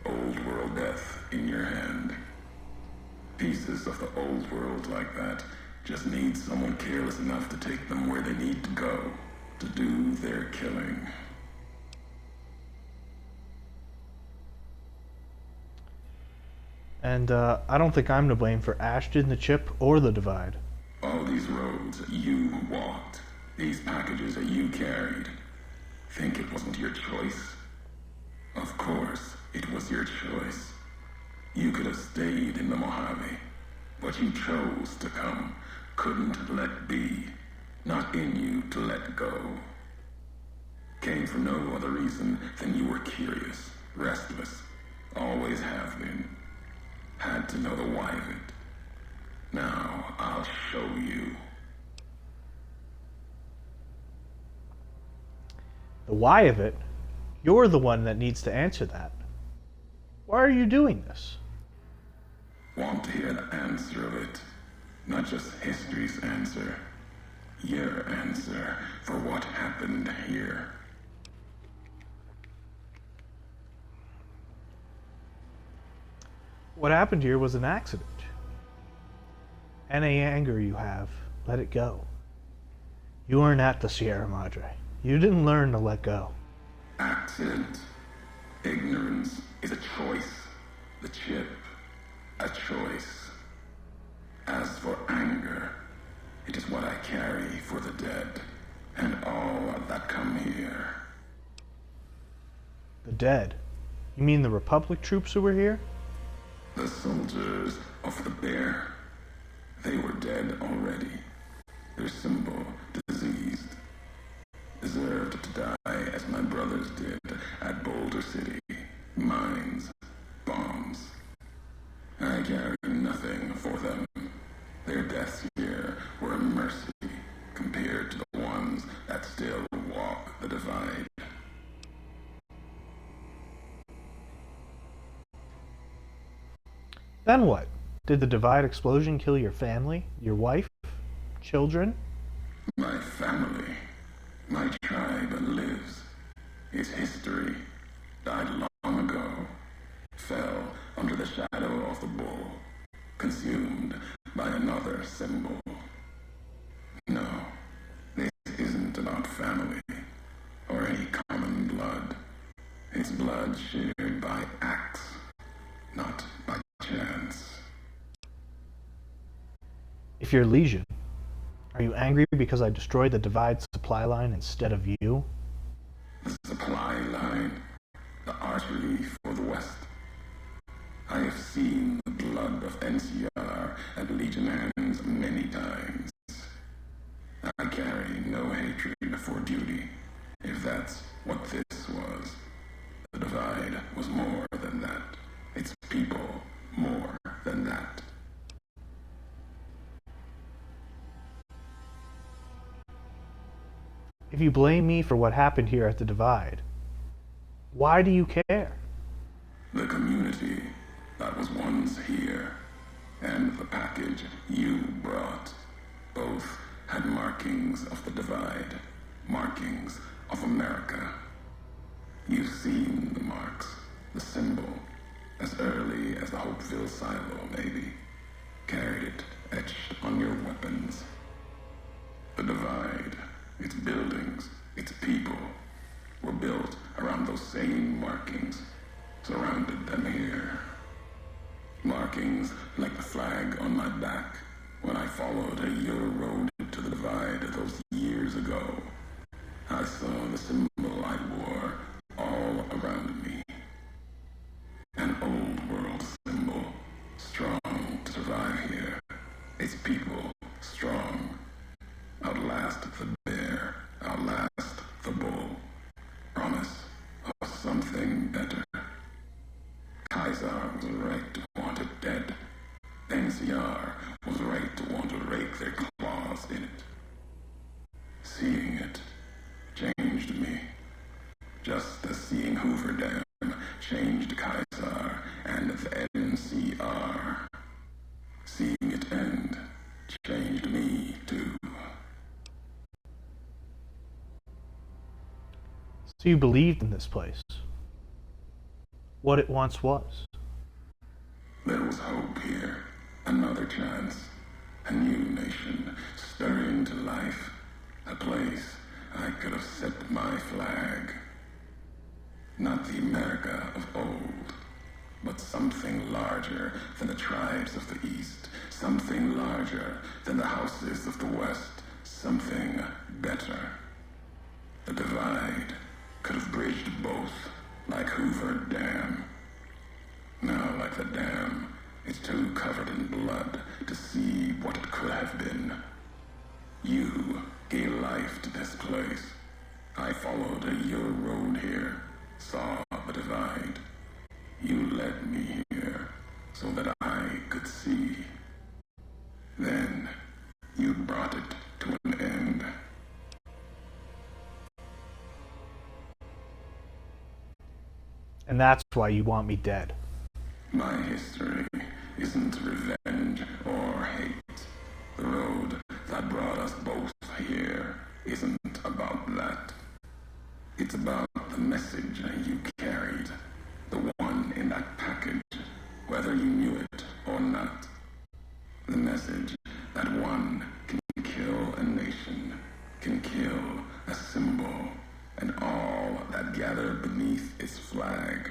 Old world death in your hand. Pieces of the old world like that just need someone careless enough to take them where they need to go. To do their killing. And I don't think I'm to blame for Ashton, the chip, or the divide. All these roads you walked. These packages that you carried. Think it wasn't your choice? Of course, it was your choice. You could have stayed in the Mojave, but you chose to come. Couldn't let be. Not in you to let go. Came for no other reason than you were curious, restless. Always have been. Had to know the why of it. Now, I'll show you. The why of it? You're the one that needs to answer that. Why are you doing this? Want to hear the answer of it. Not just history's answer. Your answer for what happened here. What happened here was an accident. Any anger you have, let it go. You weren't at the Sierra Madre. You didn't learn to let go. Accident. Ignorance is a choice. The chip, a choice. As for anger, it is what I carry for the dead and all that come here. The dead? You mean the Republic troops who were here? The soldiers of the bear, they were dead already. Their symbol, diseased, deserved to die as my brothers did at Boulder City. Mines, bombs. I carry nothing for them. Their deaths here were a mercy compared to the ones that still walk the divide. Then what? Did the Divide explosion kill your family? Your wife? Children? My family, my tribe lives. Its history died long ago, fell under the shadow of the bull, consumed by another symbol. No, this isn't about family or any common blood. It's blood shared by acts, not by chance. If you're Legion, are you angry because I destroyed the Divide supply line instead of you? The supply line, the artery for the West. I have seen the blood of NCR at Legion hands many times. I carry no hatred for duty, if that's what this was. The Divide was more than that. Its people more than that. If you blame me for what happened here at the Divide, why do you care? The community that was once here, and the package you brought, both had markings of the Divide, markings of America. You've seen the marks, the symbol, as early as the Hopeville silo, maybe. Carried it etched on your weapons. The Divide, its buildings, its people, were built around those same markings, surrounded them here. Markings like the flag on my back when I followed your road to the Divide those years ago. I saw the symbol I wore all around me. An old world symbol, strong to survive here. Its people, strong. Outlast the bear, outlast the bull. Promise of something better. Kaiser was right to want it dead. NCR was right to want to rake their claws in it. Seeing it changed me, just as seeing Hoover Dam changed Kaiser and the NCR. Seeing it end changed me too. So you believed in this place? What it once was? There was hope here, another chance, a new nation stirring to life, a place I could have set my flag. Not the America of old, but something larger than the tribes of the East, something larger than the houses of the West, something better. The Divide could have bridged both, like Hoover Dam. Now, like the dam, it's too covered in blood to see what it could have been. You gave life to this place. I followed your road here, saw the Divide. You led me here so that I could see. Then you brought it to an end. And that's why you want me dead. My history isn't revenge or hate. The road that brought us both here isn't about that. It's about the message you carried, the one in that package, whether you knew it or not. The message that one can kill a nation, can kill a symbol, and all that gather beneath its flag.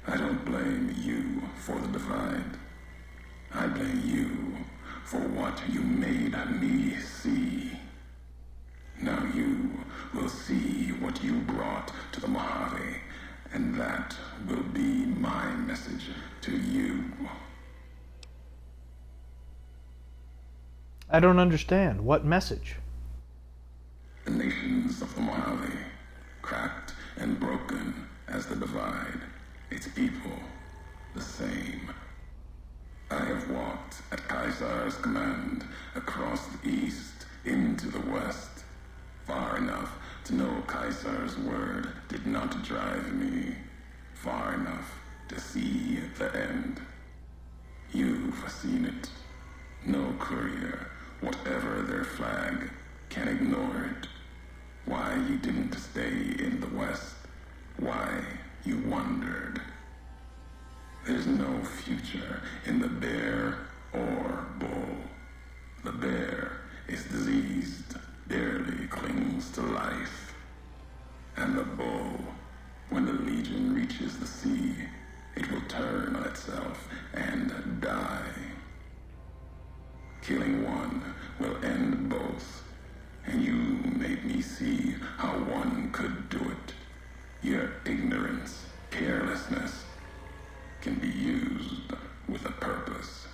I don't blame you for the Divide. I blame you for what you made me see. Now you will see what you brought to the Mojave, and that will be my message to you. I don't understand. What message? The nations of the Mojave, cracked and broken as the divide, its people the same. I have walked at Caesar's command across the east into the west, far enough to know Caesar's word did not drive me, far enough to see the end. You've seen it. No courier, whatever their flag, can ignore it. Why you didn't stay in the west, why you wandered. There's no future in the bear or bull. The bear is diseased, barely clings to life. And the bull, when the legion reaches the sea, it will turn on itself and die. Killing one will end both, and you made me see how one could do it. Your ignorance, carelessness, can be used with a purpose.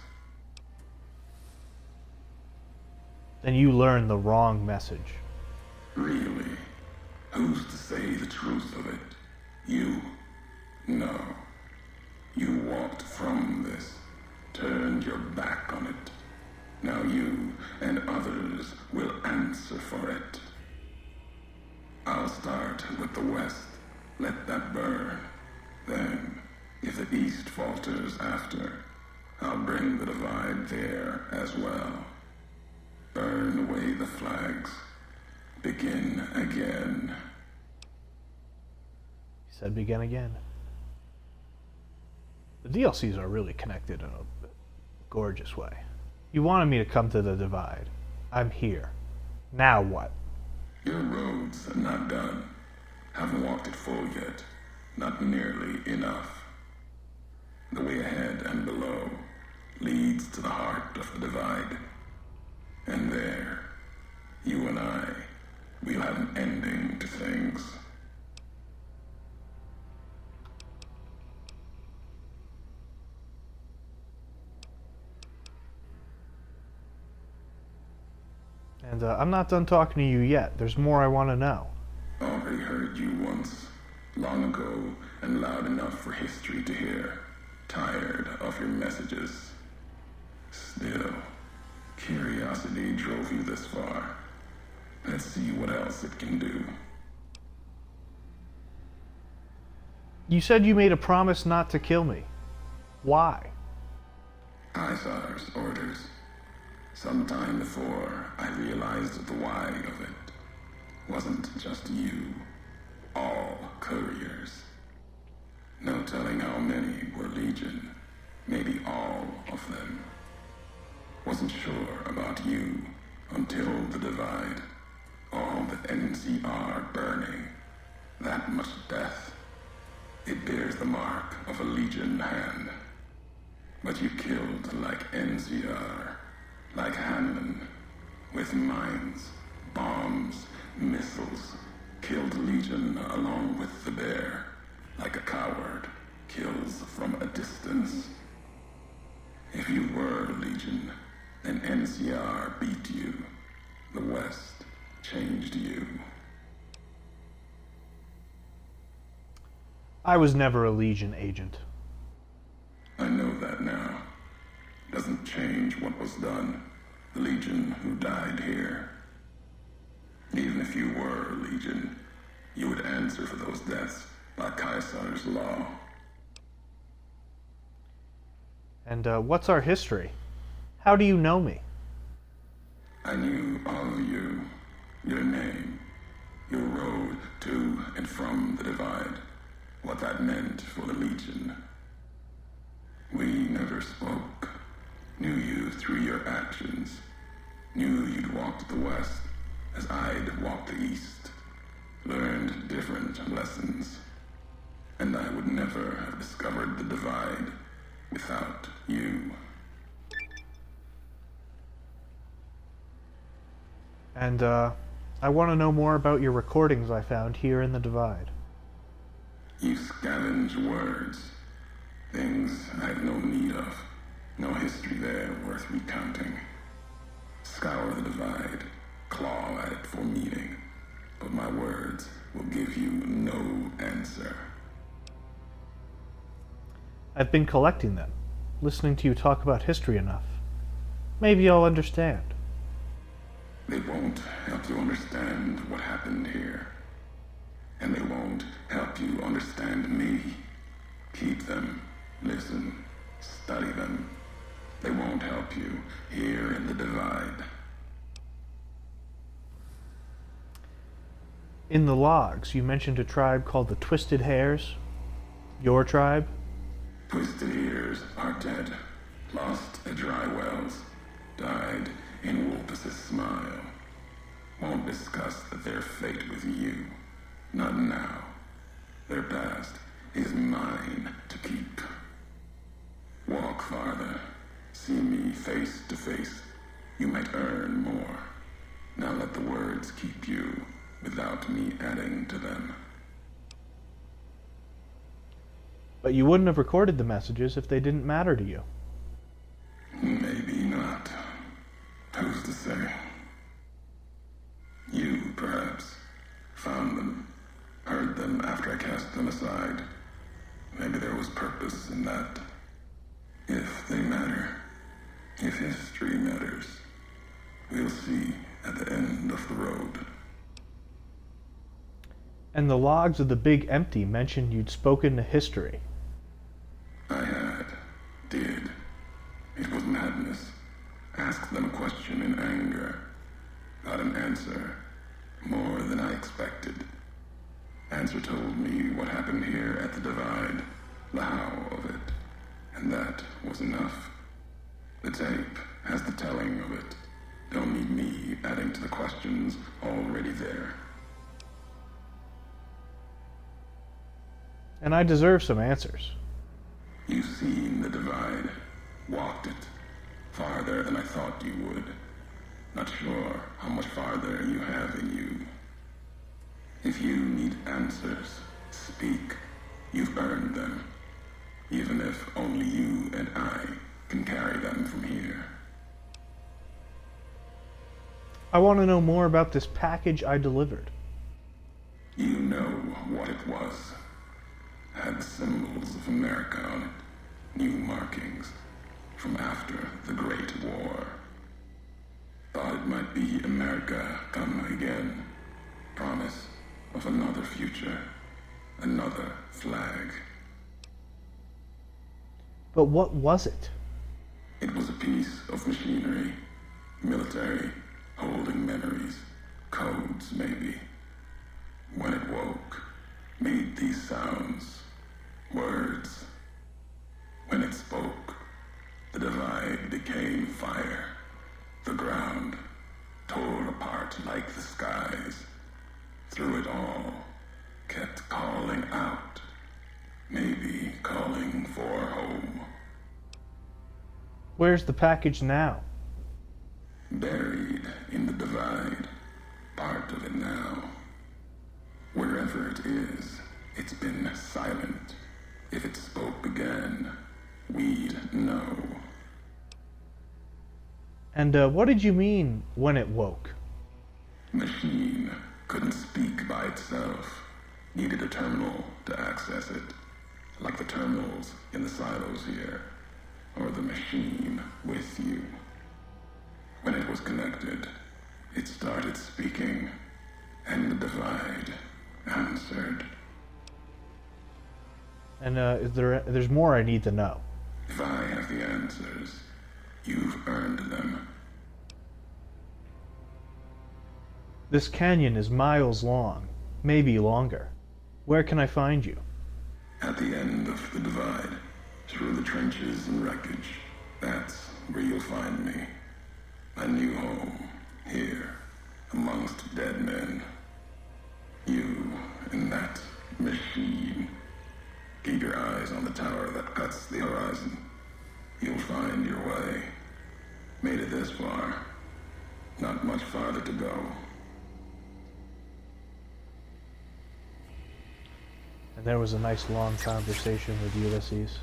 Then you learned the wrong message. Really? Who's to say the truth of it? You? No. You walked from this, turned your back on it. Now you and others will answer for it. I'll start with the West. Let that burn. Then, if the East falters after, I'll bring the divide there as well. Burn away the flags. Begin again. He said begin again. The DLCs are really connected in a gorgeous way. You wanted me to come to the divide. I'm here. Now what? Your road's not done. Haven't walked it full yet. Not nearly enough. The way ahead and below leads to the heart of the divide. And there, you and I, we'll have an ending to things. And I'm not done talking to you yet. There's more I want to know. Already heard you once, long ago, and loud enough for history to hear. Tired of your messages. Still, curiosity drove you this far. Let's see what else it can do. You said you made a promise not to kill me. Why? Caesar's orders. Sometime before I realized the why of it. Wasn't just you. All couriers. No telling how many were Legion. Maybe all of them. Wasn't sure about you until the divide. All the NCR burning. That much death. It bears the mark of a Legion hand. But you killed like NCR. Like Hanman, with mines, bombs, missiles, killed Legion along with the bear, like a coward kills from a distance. If you were Legion, then NCR beat you. The West changed you. I was never a Legion agent. I know that now. Doesn't change what was done. The Legion who died here. Even if you were Legion, you would answer for those deaths by Caesar's law. And what's our history? How do you know me? I knew all of you, your name, your road to and from the divide, what that meant for the Legion. We never spoke. Knew you through your actions. Knew you'd walked the West as I'd walked the East. Learned different lessons. And I would never have discovered the divide without you. And, I want to know more about your recordings I found here in the Divide. You scavenge words. Things I have no need of. No history there worth recounting. Scour the Divide. Claw at it for meaning. But my words will give you no answer. I've been collecting them, listening to you talk about history enough. Maybe I'll understand. They won't help you understand what happened here. And they won't help you understand me. Keep them, listen, study them. They won't help you here in the Divide. In the logs, you mentioned a tribe called the Twisted Hares. Your tribe? Twisted ears are dead, lost at dry wells, died in Ulysses' smile. Won't discuss their fate with you, not now. Their past is mine to keep. Walk farther, see me face to face. You might earn more. Now let the words keep you without me adding to them. But you wouldn't have recorded the messages if they didn't matter to you. Maybe not. Who's to say? You, perhaps, found them, heard them after I cast them aside. Maybe there was purpose in that. If they matter, if history matters, we'll see at the end of the road. And the logs of the Big Empty mentioned you'd spoken to history. I did. It was madness. Asked them a question in anger. Got an answer. More than I expected. Answer told me what happened here at the Divide. The how of it. And that was enough. The tape has the telling of it. Don't need me adding to the questions already there. And I deserve some answers. You've seen the Divide. Walked it. Farther than I thought you would. Not sure how much farther you have in you. If you need answers, speak. You've earned them. Even if only you and I can carry them from here. I want to know more about this package I delivered. You know what it was. Had symbols of America on it. New markings from after the Great War. Thought it might be America come again. Promise of another future. Another flag. But what was it? It was a piece of machinery. Military. Holding memories. Codes, maybe. When it woke, made these sounds. Words. When it spoke, the Divide became fire. The ground tore apart like the skies. Through it all, kept calling out. Maybe calling for home. Where's the package now? Buried in the Divide. Part of it now. Wherever it is, it's been silent. If it spoke again, we'd know. And what did you mean when it woke? Machine couldn't speak by itself. Needed a terminal to access it. Like the terminals in the silos here. Or the machine with you. When it was connected, it started speaking. And the Divide answered. And there's more I need to know. If I have the answers, you've earned them. This canyon is miles long, maybe longer. Where can I find you? At the end of the Divide, through the trenches and wreckage, that's where you'll find me. My new home, here, amongst dead men. You and that machine. Keep your eyes on the tower that cuts the horizon. You'll find your way. Made it this far. Not much farther to go. And there was a nice long conversation with Ulysses.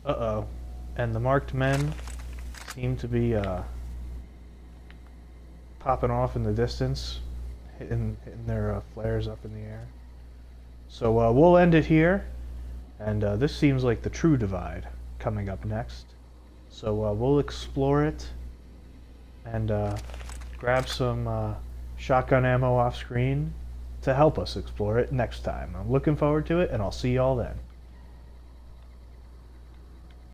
Uh-oh. And the marked men seem to be popping off in the distance, hitting their flares up in the air. So we'll end it here, and this seems like the true divide coming up next. So we'll explore it and grab some shotgun ammo off screen to help us explore it next time. I'm looking forward to it, and I'll see y'all then.